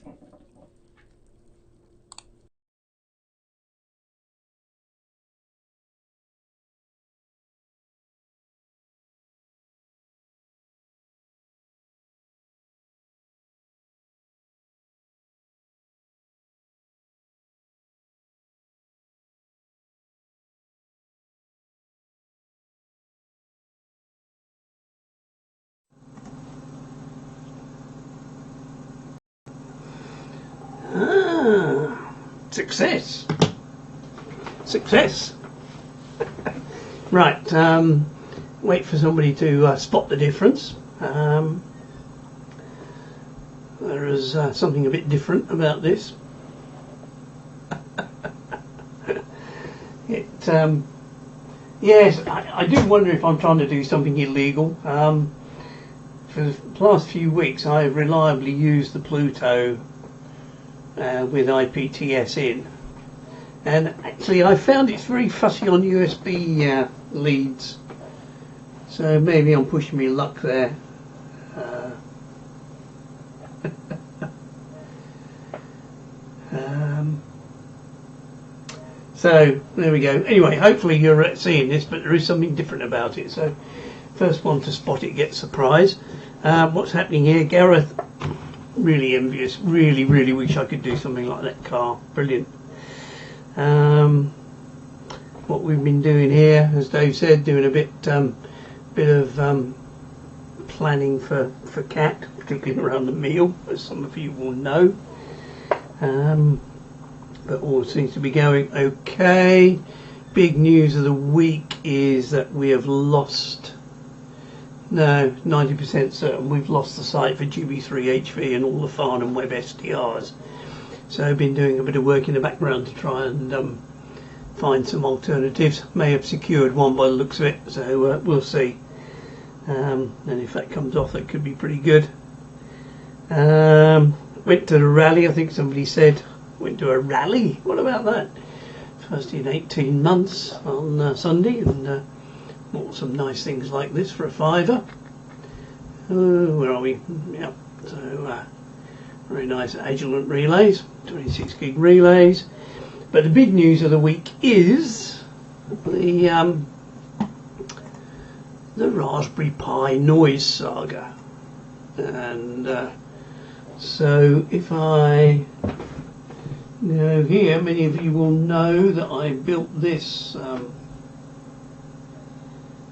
Success. Right, wait for somebody to spot the difference. There is something a bit different about this. Yes, I do wonder if I'm trying to do something illegal. For the last few weeks I've reliably used the Pluto with IPTS in, and actually I found it's very fussy on USB leads, so maybe I'm pushing my luck there. So there we go. Anyway, hopefully you're seeing this, but there is something different about it, so first one to spot it gets a prize. What's happening here? Gareth, really envious, really wish I could do something like that car. Brilliant. What we've been doing here, as Dave said, doing a bit of planning for Cat, particularly around the meal, as some of you will know. But all seems to be going okay. Big news of the week is that we have lost, no, 90% certain we've lost the site for GB3HV and all the Farnham Web SDRs. So I've been doing a bit of work in the background to try and find some alternatives. May have secured one by the looks of it, so we'll see. And if that comes off, that could be pretty good. Went to the rally, I think somebody said. Went to a rally, what about that? First in 18 months on Sunday, and bought some nice things like this for a £5. Where are we? Yep, so very nice Agilent relays, 26 gig relays. But the big news of the week is the Raspberry Pi noise saga. And so if I go here, many of you will know that I built this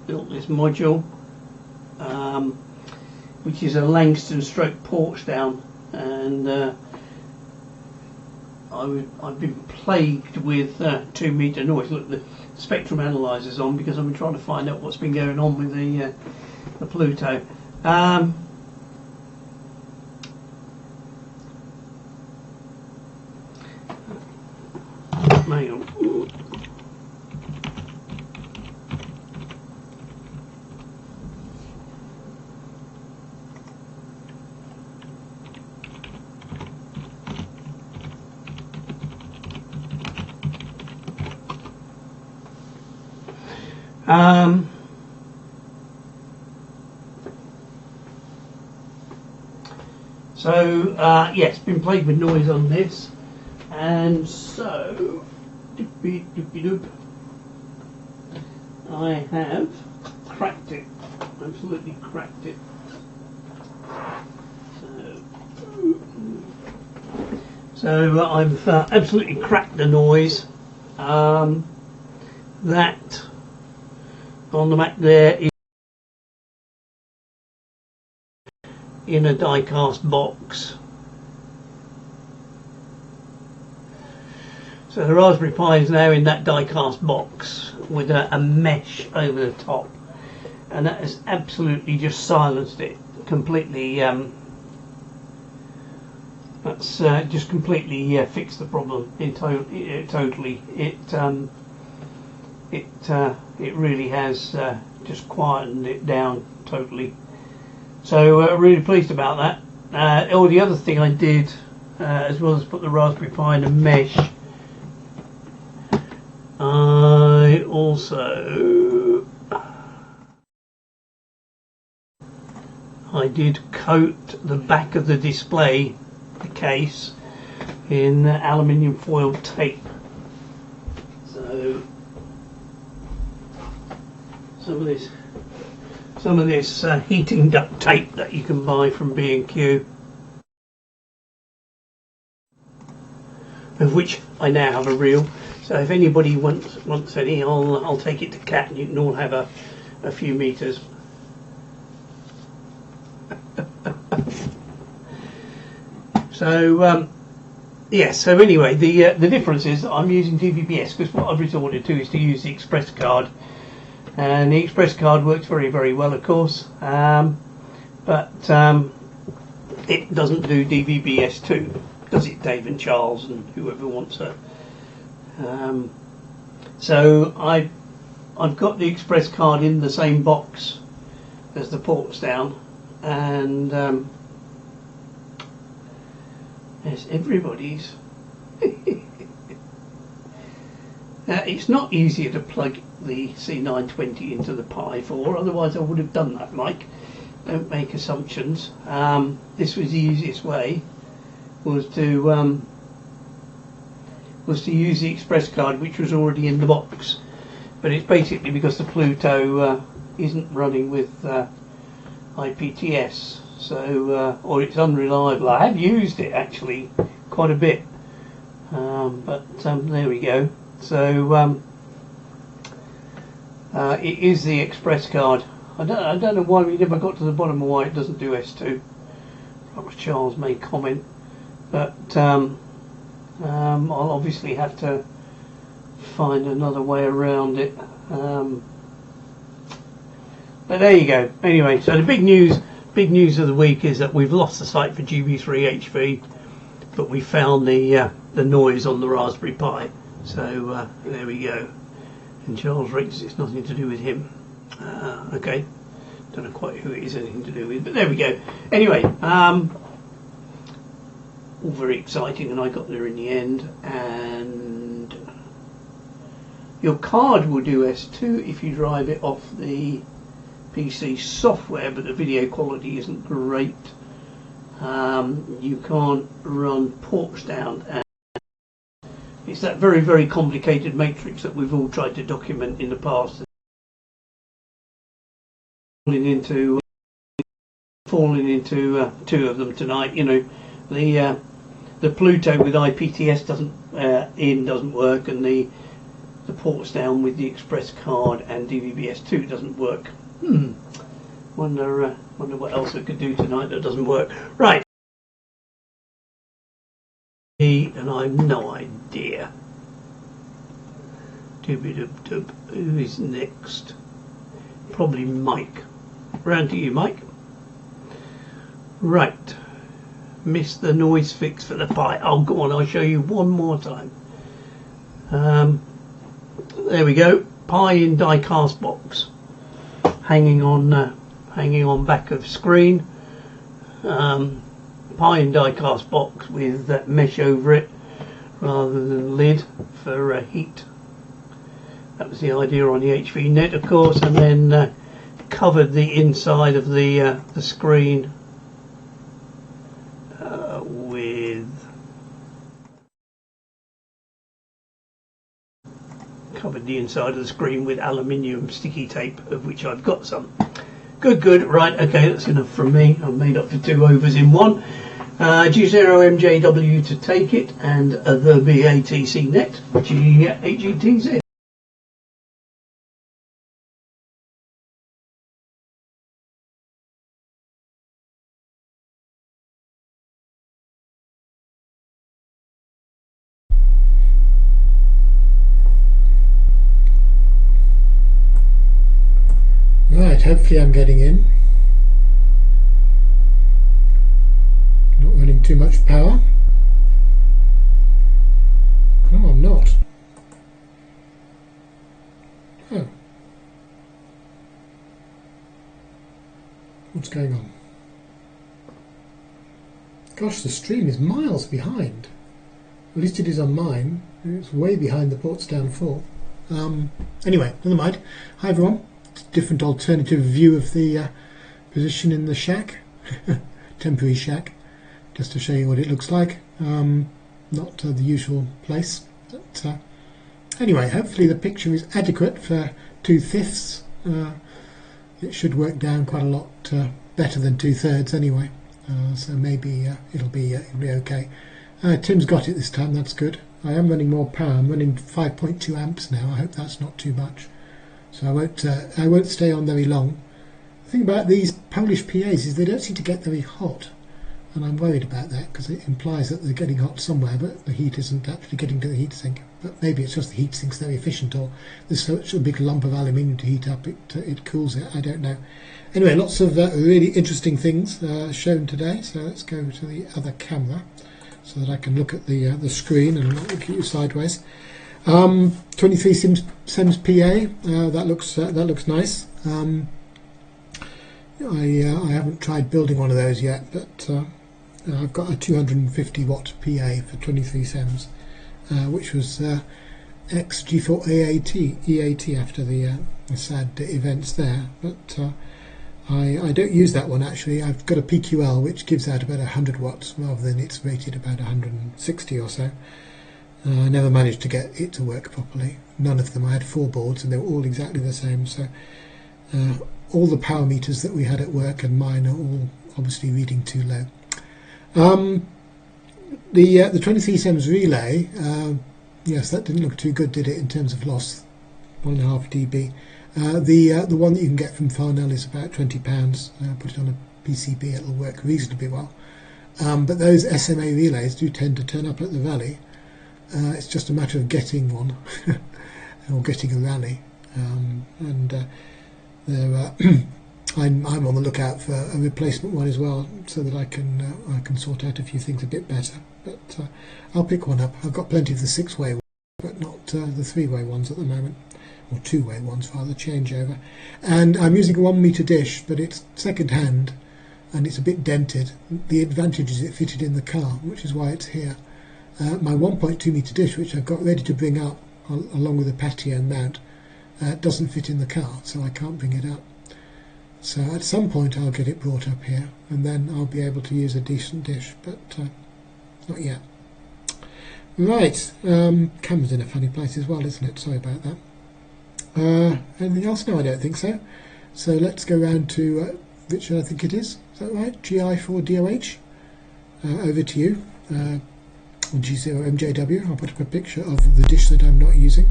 module, which is a Langston stroke Portsdown, and I've been plagued with 2 meter noise. Look, the spectrum analyzer's on because I've been trying to find out what's been going on with the Pluto. Hang on. Yes, been plagued with noise on this, and so I have cracked it, absolutely cracked it. So I've absolutely cracked the noise. That on the Mac there is in a die-cast box. So the Raspberry Pi is now in that die-cast box with a mesh over the top, and that has absolutely just silenced it completely. That's just completely fixed the problem. Totally. It really has just quietened it down totally. So really pleased about that. Oh, the other thing I did, as well as put the Raspberry Pi in a mesh, I did coat the back of the display, the case, in aluminium foil tape. So some of this heating duct tape that you can buy from B&Q, of which I now have a reel. So if anybody wants any, I'll take it to Cat, and you can all have a few meters. So yeah. So anyway, the difference is that I'm using DVB-S, because what I've resorted to is to use the Express card, and the Express card works very, very well, of course, but it doesn't do DVB-S2, does it, Dave and Charles and whoever wants it? So I've got the Express card in the same box as the ports down, and there's everybody's. It's not easier to plug the C920 into the Pi 4, otherwise I would have done that, Mike. Don't make assumptions. This was the easiest way, was to use the Express card, which was already in the box, but it's basically because the Pluto isn't running with IPTS, so or it's unreliable. I have used it actually quite a bit, but there we go. So it is the Express card. I don't know why we never got to the bottom of why it doesn't do S2. Perhaps Charles may comment, but I'll obviously have to find another way around it. But there you go. Anyway, so the big news of the week is that we've lost the site for GB3HV, but we found the noise on the Raspberry Pi. So there we go. And Charles reckons it's nothing to do with him. Okay, don't know quite who it is anything to do with, but there we go. Anyway, all very exciting, and I got there in the end. And your card will do S2 if you drive it off the PC software, but the video quality isn't great. You can't run ports down, and it's that very, very complicated matrix that we've all tried to document in the past. Falling into two of them tonight. You know, the Pluto with IPTS doesn't work, and the ports down with the Express card and DVB-S2 doesn't work. Wonder what else I could do tonight that doesn't work. Right. And I've no idea. Who is next? Probably Mike. Round to you, Mike. Right. Missed the noise fix for the Pi. Oh, go on, I'll show you one more time. There we go. Pi in die-cast box. Hanging on back of screen. Pi in die-cast box with that mesh over it rather than lid for heat. That was the idea on the HV Net, of course, and then covered the inside of the screen with aluminium sticky tape, of which I've got some. Good. Right, okay, that's enough from me. I've made up for 2 overs in one. G0MJW to take it, and the BATC Net, GHETZ. Right, hopefully I'm getting in. Not running too much power. No, I'm not. Oh. What's going on? Gosh, the stream is miles behind. At least it is on mine. It's way behind the Portsdown 4. Anyway, never mind. Hi everyone. It's a different alternative view of the position in the shack. Temporary shack. Just to show you what it looks like. Not the usual place. But anyway, hopefully the picture is adequate for 2/5. It should work down quite a lot better than 2/3 anyway. So maybe it'll be okay. Tim's got it this time, that's good. I am running more power. I'm running 5.2 amps now. I hope that's not too much. So I won't stay on very long. The thing about these Polish PAs is they don't seem to get very hot, and I'm worried about that because it implies that they're getting hot somewhere, but the heat isn't actually getting to the heatsink. But maybe it's just the heatsink's very efficient, or there's such a big lump of aluminium to heat up it cools it. I don't know. Anyway, lots of really interesting things shown today. So let's go to the other camera so that I can look at the screen and not look at you sideways. 23 Sims PA. That looks nice. I haven't tried building one of those yet, but I've got a 250 watt PA for 23 Sims, which was ex-G4 EAT after the sad events there. But I don't use that one actually. I've got a PQL which gives out about 100 watts rather than it's rated about 160 or so. I never managed to get it to work properly. None of them. I had 4 boards and they were all exactly the same. So all the power meters that we had at work and mine are all obviously reading too low. The 23 Sims relay, yes, that didn't look too good, did it, in terms of loss? 1.5 dB. The one that you can get from Farnell is about £20. Put it on a PCB, it'll work reasonably well. But those SMA relays do tend to turn up at the rally. It's just a matter of getting one or getting a rally. I'm on the lookout for a replacement one as well, so that I can sort out a few things a bit better. But I'll pick one up. I've got plenty of the 6-way ones, but not the 3-way ones at the moment, or 2-way ones rather, changeover. And I'm using a 1 meter dish, but it's second hand and it's a bit dented. The advantage is it fitted in the car, which is why it's here. My 1.2 meter dish, which I've got ready to bring up along with a patio mount, doesn't fit in the car, so I can't bring it up. So at some point I'll get it brought up here, and then I'll be able to use a decent dish, but not yet. Right, camera's in a funny place as well, isn't it? Sorry about that. Anything else? No, I don't think so. So let's go round to Richard, I think it is that right? GI4DOH. Over to you. Or G0MJW. I'll put up a picture of the dish that I'm not using.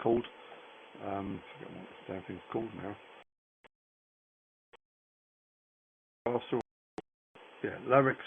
Called. Forget what the damn thing's called now. Yeah, Larix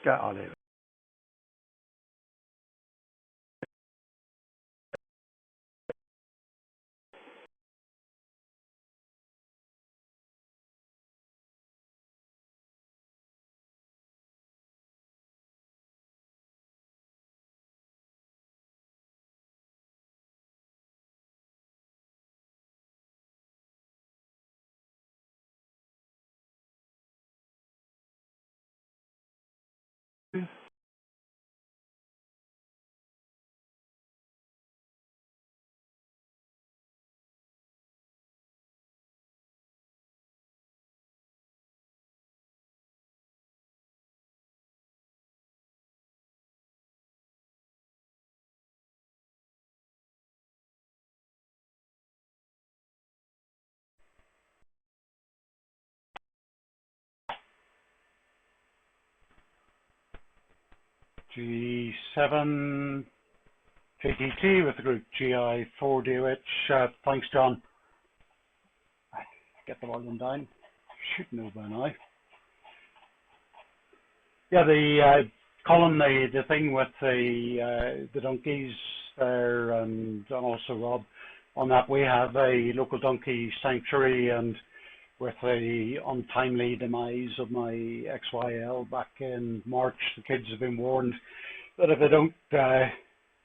scat on it. G7 JTT with the group GI4DOH. Thanks, John. Get the volume down. Should know by now. Yeah, the Colin, the thing with the donkeys there, and also Rob, on that we have a local donkey sanctuary, and with the untimely demise of my XYL back in March, the kids have been warned that if they don't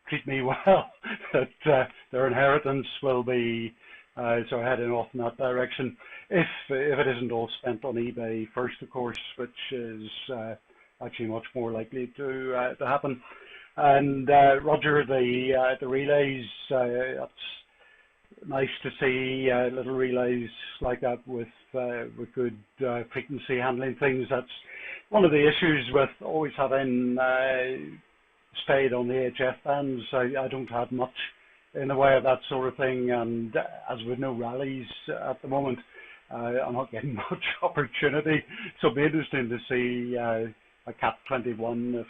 treat me well, that their inheritance will be so heading off in that direction. If it isn't all spent on eBay first, of course, which is actually much more likely to happen. And Roger, the relays, that's nice to see little relays like that with good frequency handling things. That's one of the issues with always having stayed on the HF bands. I don't have much in the way of that sort of thing, and as with no rallies at the moment, I'm not getting much opportunity. So it'll be interesting to see a Cat 21 if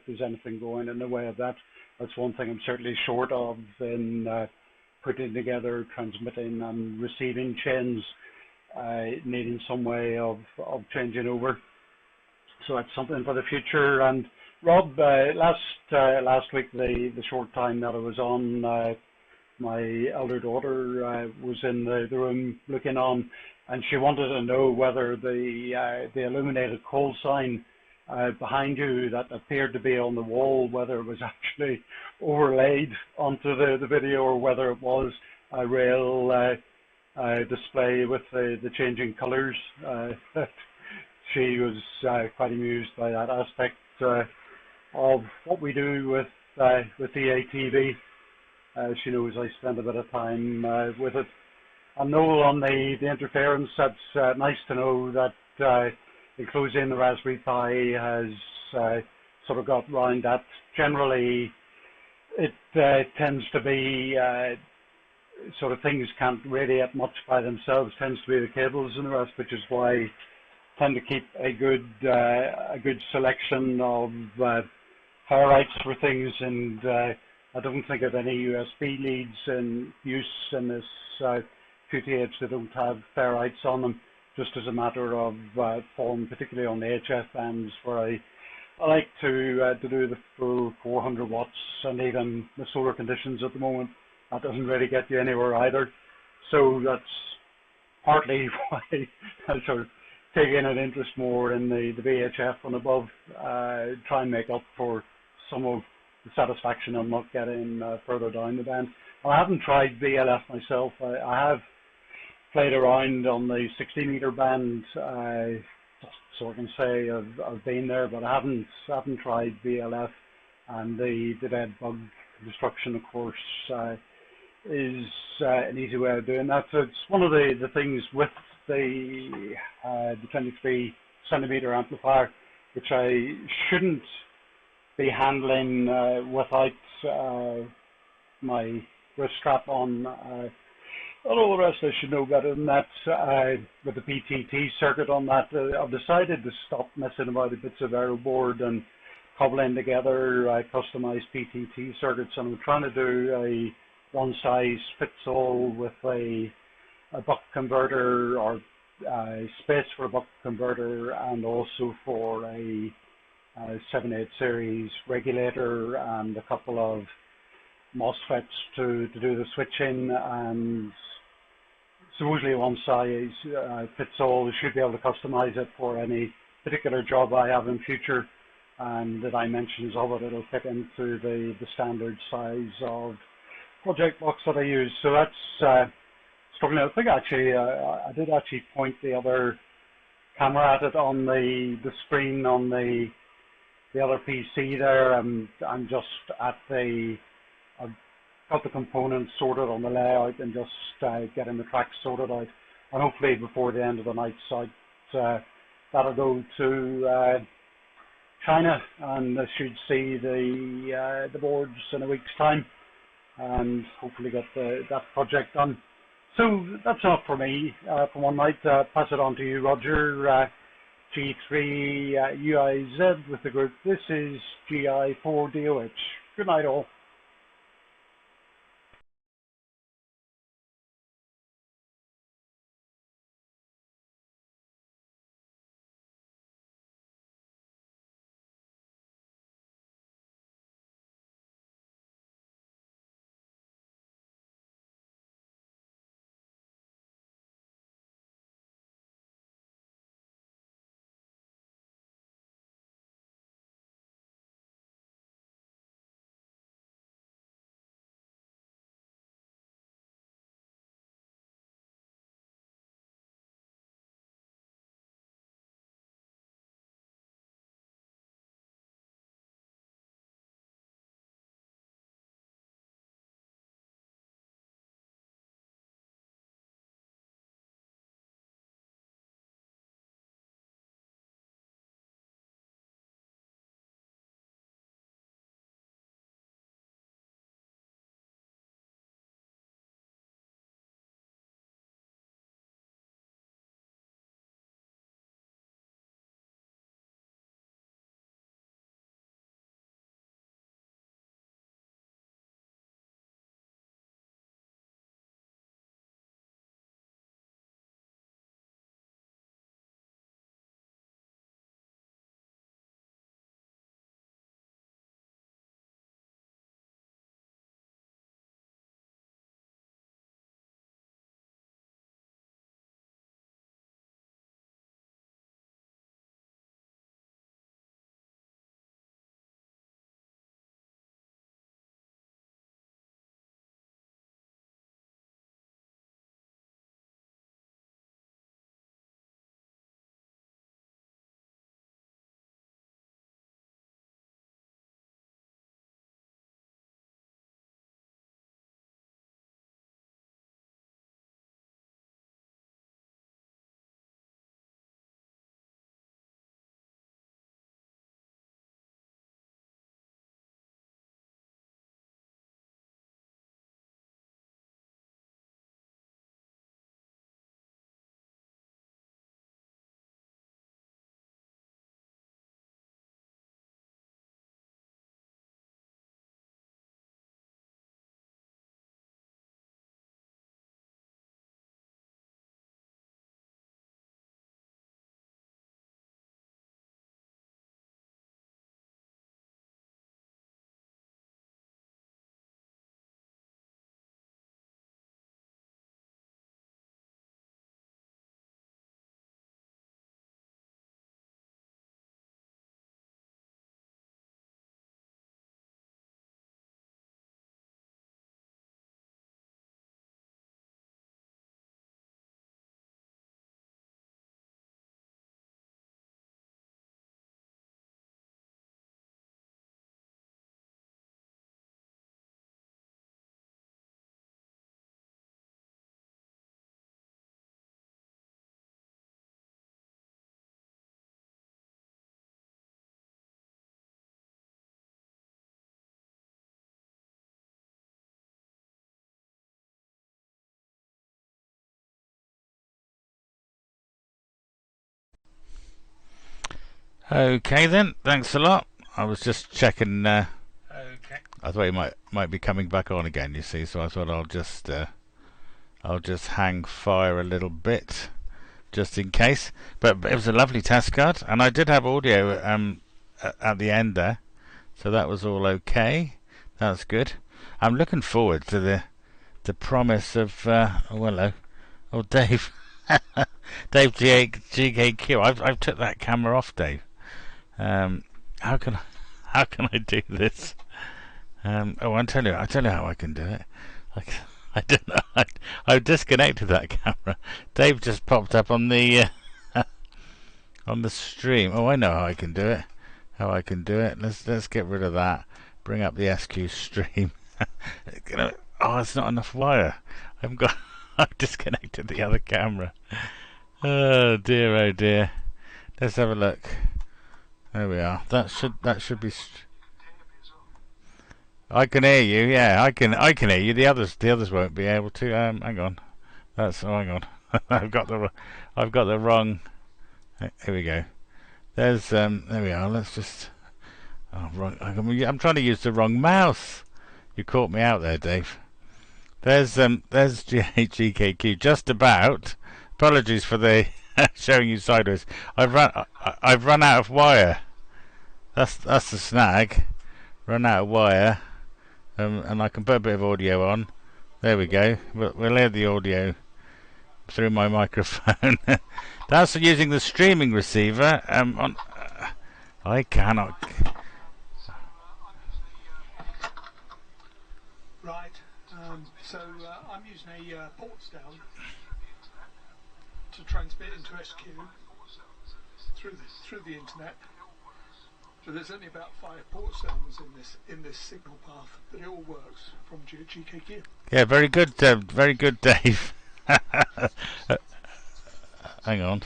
there's anything going in the way of that. That's one thing I'm certainly short of in putting together transmitting and receiving chains, needing some way of changing over. So that's something for the future. And Rob, last week, the short time that I was on, my elder daughter was in the room looking on, and she wanted to know whether the illuminated call sign behind you that appeared to be on the wall, whether it was actually overlaid onto the video or whether it was a real display with the changing colors. She was quite amused by that aspect of what we do with the ATV. She knows I spend a bit of time with it. And Noel, on the interference, that's nice to know that enclosing the Raspberry Pi has sort of got round that. Generally, it tends to be sort of things can't radiate much by themselves, tends to be the cables and the rest, which is why I tend to keep a good selection of ferrites for things, and I don't think of any USB leads in use in this QTH that don't have ferrites on them, just as a matter of form, particularly on the HF bands, where I like to do the full 400 watts, and even the solar conditions at the moment, that doesn't really get you anywhere either. So that's partly why I sort of taking an interest more in the VHF and above, try and make up for some of the satisfaction I'm not getting further down the band. I haven't tried VLF myself. I have played around on the 60-meter band, so I can say I've been there, but I haven't tried VLF. And the dead bug destruction, of course, is an easy way of doing that. So it's one of the things with the 23 centimeter amplifier, which I shouldn't be handling without my wrist strap on. All the rest I should know better than that. With the PTT circuit on that, I've decided to stop messing about with bits of aero board and cobbling together customized PTT circuits, and I'm trying to do a one-size-fits-all with a buck converter, or space for a buck converter, and also for a 78 series regulator and a couple of MOSFETs to do the switching, and supposedly one size fits all. You should be able to customize it for any particular job I have in future, and the dimensions of it, it'll fit into the standard size of project box that I use. So that's struggling. I think actually I did actually point the other camera at it on the screen on the other PC there. I'm just at I've got the components sorted on the layout and just getting the tracks sorted out, and hopefully before the end of the night site that'll go to China, and I should see the boards in a week's time, and hopefully get that project done. So that's enough for me for one night. Pass it on to you, Roger. G3 UIZ with the group. This is GI4DOH. Good night, all. Okay then, thanks a lot. I was just checking. Okay. I thought you might be coming back on again. You see, so I thought I'll just hang fire a little bit, just in case. But it was a lovely test card, and I did have audio at the end there, so that was all okay. That's good. I'm looking forward to the promise of oh hello, oh Dave, Dave GKQ. I've took that camera off, Dave. How can I do this? Oh, I tell you how I can do it. I don't know. I've disconnected that camera. Dave just popped up on the on the stream. Oh, I know how I can do it. Let's get rid of that. Bring up the SQ stream. Oh, it's not enough wire. I've disconnected the other camera. Oh dear, oh dear. Let's have a look. There we are. That should be. I can hear you. Yeah, I can hear you. The others won't be able to. Hang on. Hang on. I've got the wrong. Here we go. There we are. Let's just. Oh, wrong. I'm trying to use the wrong mouse. You caught me out there, Dave. There's GHGKQ. Just about. Apologies for the showing you sideways. I've run out of wire. That's the snag. Run out of wire. And I can put a bit of audio on. There we go. We'll hear the audio through my microphone. That's using the streaming receiver. I cannot. Right. So I'm using a ports down to transmit into SQ through the internet. So there's only about 5 port downs in this signal path, but it all works from GKQ. Yeah, very good, Dave. Hang on,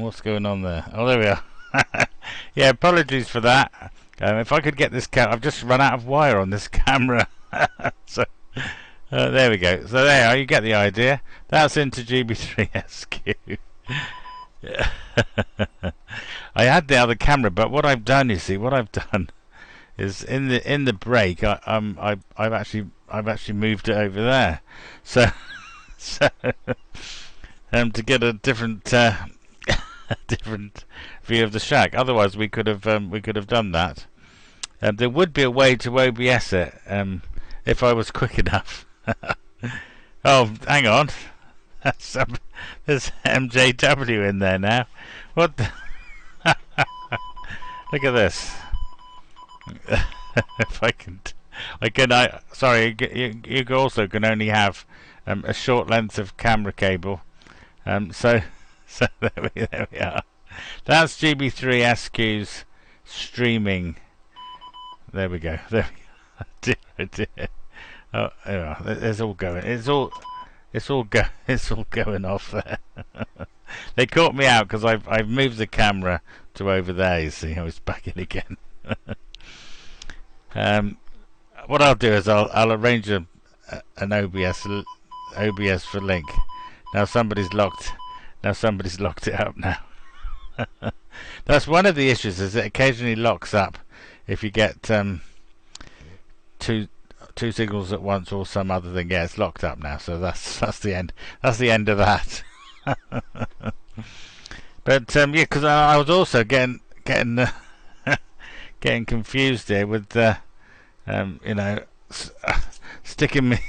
what's going on there? Oh, there we are. Yeah, apologies for that. If I could get this I've just run out of wire on this camera. So there we go. So there you are, you get the idea. That's into GB3SQ. Yeah. I had the other camera, but what I've done, is in the break, I've actually moved it over there, so to get a different different view of the shack. Otherwise, we could have done that. There would be a way to OBS it if I was quick enough. Oh, hang on. There's MJW in there now. What? Look at this. If sorry, you also can only have a short length of camera cable. So there we are. That's GB3SQ's streaming. There we go. There we go. Oh dear. Oh, it's all going. It's all going off there. They caught me out because I've moved the camera to over there. You see, I was back in again. What I'll do is I'll arrange an OBS for link. Now somebody's locked it up now. That's one of the issues, is it occasionally locks up if you get two signals at once or some other thing. Yeah, it's locked up now, so that's the end. That's the end of that. But yeah, because I was also getting confused here with sticking me.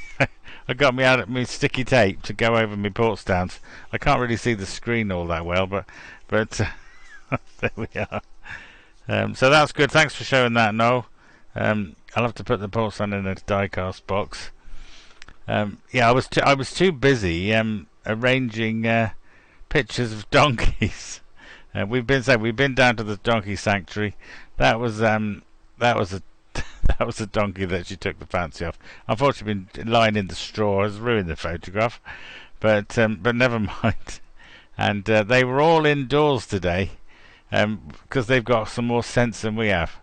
I got me out at me sticky tape to go over my port stands. I can't really see the screen all that well, but there we are. So that's good. Thanks for showing that, Noel. I'll have to put the port stand in a die-cast box. Yeah, I was too busy arranging pictures of donkeys. We've been down to the donkey sanctuary. That was a donkey that she took the fancy of. Unfortunately, been lying in the straw has ruined the photograph, but never mind. And they were all indoors today because they've got some more sense than we have.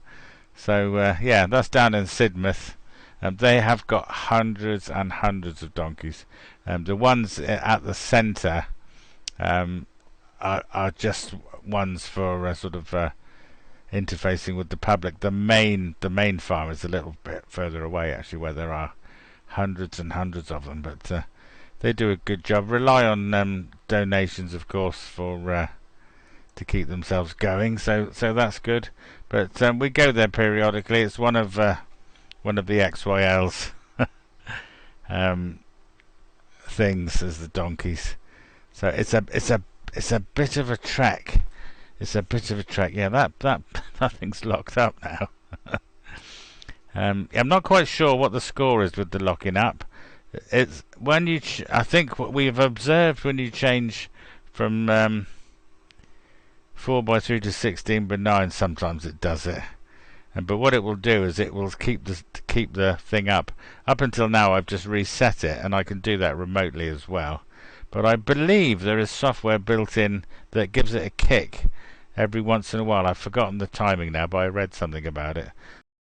So yeah, that's down in Sidmouth. They have got hundreds and hundreds of donkeys. The ones at the centre are just ones for sort of interfacing with the public. The main farm is a little bit further away, actually, where there are hundreds and hundreds of them. But they do a good job. Rely on donations, of course, keep themselves going. So that's good. But we go there periodically. It's one of the XYL's things as the donkeys. So it's a bit of a trek. It's a bit of a trek. Yeah, that thing's locked up now. I'm not quite sure what the score is with the locking up. It's when you. I think what we've observed when you change from 4x3 to 16x9, sometimes it does it. But what it will do is it will keep the thing up. Up until now, I've just reset it, and I can do that remotely as well. But I believe there is software built in that gives it a kick every once in a while. I've forgotten the timing now, but I read something about it.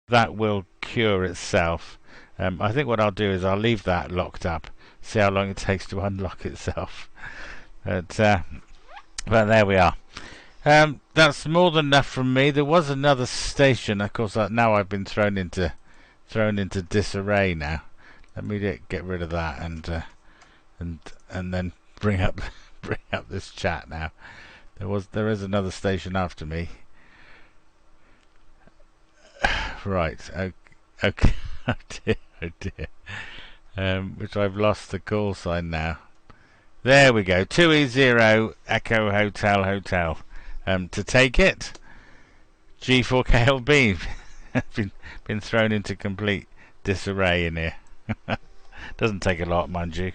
That will cure itself. I think what I'll do is I'll leave that locked up, see how long it takes to unlock itself. But there we are. That's more than enough from me. There was another station, of course. Now I've been thrown into disarray. Now, let me get rid of that and then bring up this chat. Now, there is another station after me. Right. Okay. Oh dear. Which I've lost the call sign now. There we go. 2E0 Echo Hotel. To take it, G4KLB. been thrown into complete disarray in here. Doesn't take a lot, mind you.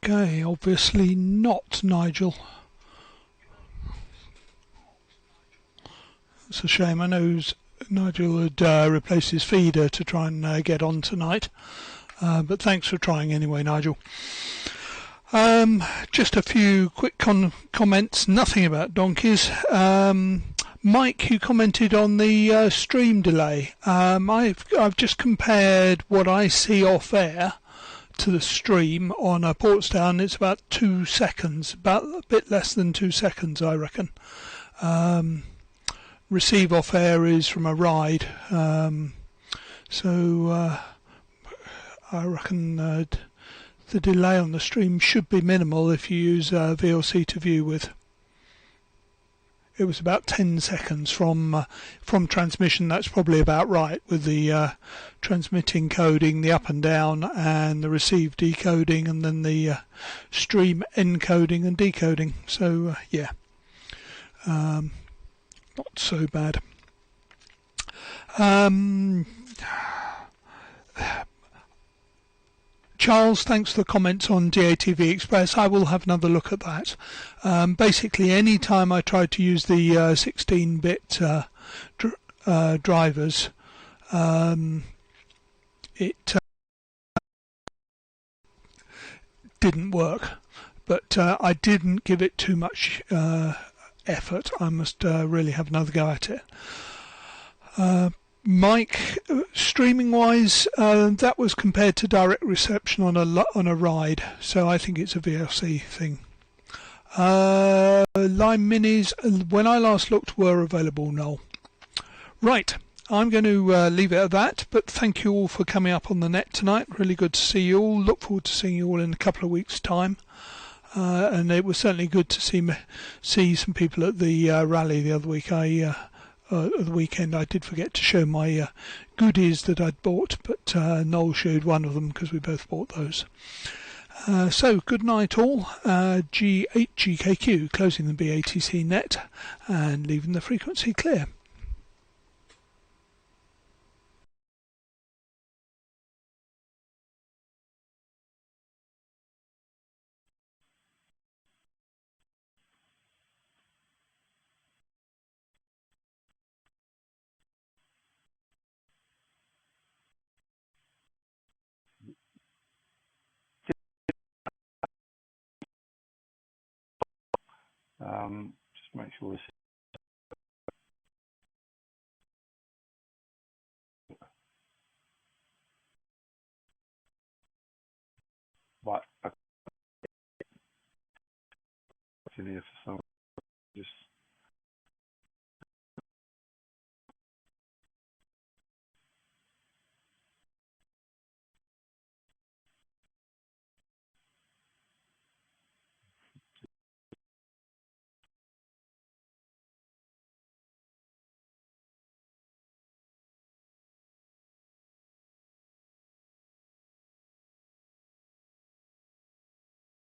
Okay, obviously not Nigel. It's a shame. I know Nigel had replaced his feeder to try and get on tonight. But thanks for trying anyway, Nigel. Just a few quick comments, nothing about donkeys. Mike, you commented on the stream delay. I've just compared what I see off air to the stream on a Portsdown. It's about 2 seconds, about a bit less than 2 seconds, I reckon. Receive off air is from a Ryde, so I reckon the delay on the stream should be minimal if you use VLC to view with. It was about 10 seconds from transmission. That's probably about right, with the transmitting coding, the up and down, and the receive decoding, and then the stream encoding and decoding. So yeah, not so bad. Charles, thanks for the comments on DATV Express. I will have another look at that. Basically, any time I tried to use the 16-bit drivers, it didn't work. But I didn't give it too much effort. I must really have another go at it. Mike, streaming-wise, that was compared to direct reception on a Ryde, so I think it's a VLC thing. Lime Minis, when I last looked, were available, Noel. Right, I'm going to leave it at that, but thank you all for coming up on the net tonight. Really good to see you all. Look forward to seeing you all in a couple of weeks' time. And it was certainly good to see some people at the rally the other week. The weekend I did forget to show my goodies that I'd bought, but Noel showed one of them because we both bought those. So good night all. G8GKQ closing the BATC net and leaving the frequency clear. Just make sure this. Right. In here for some.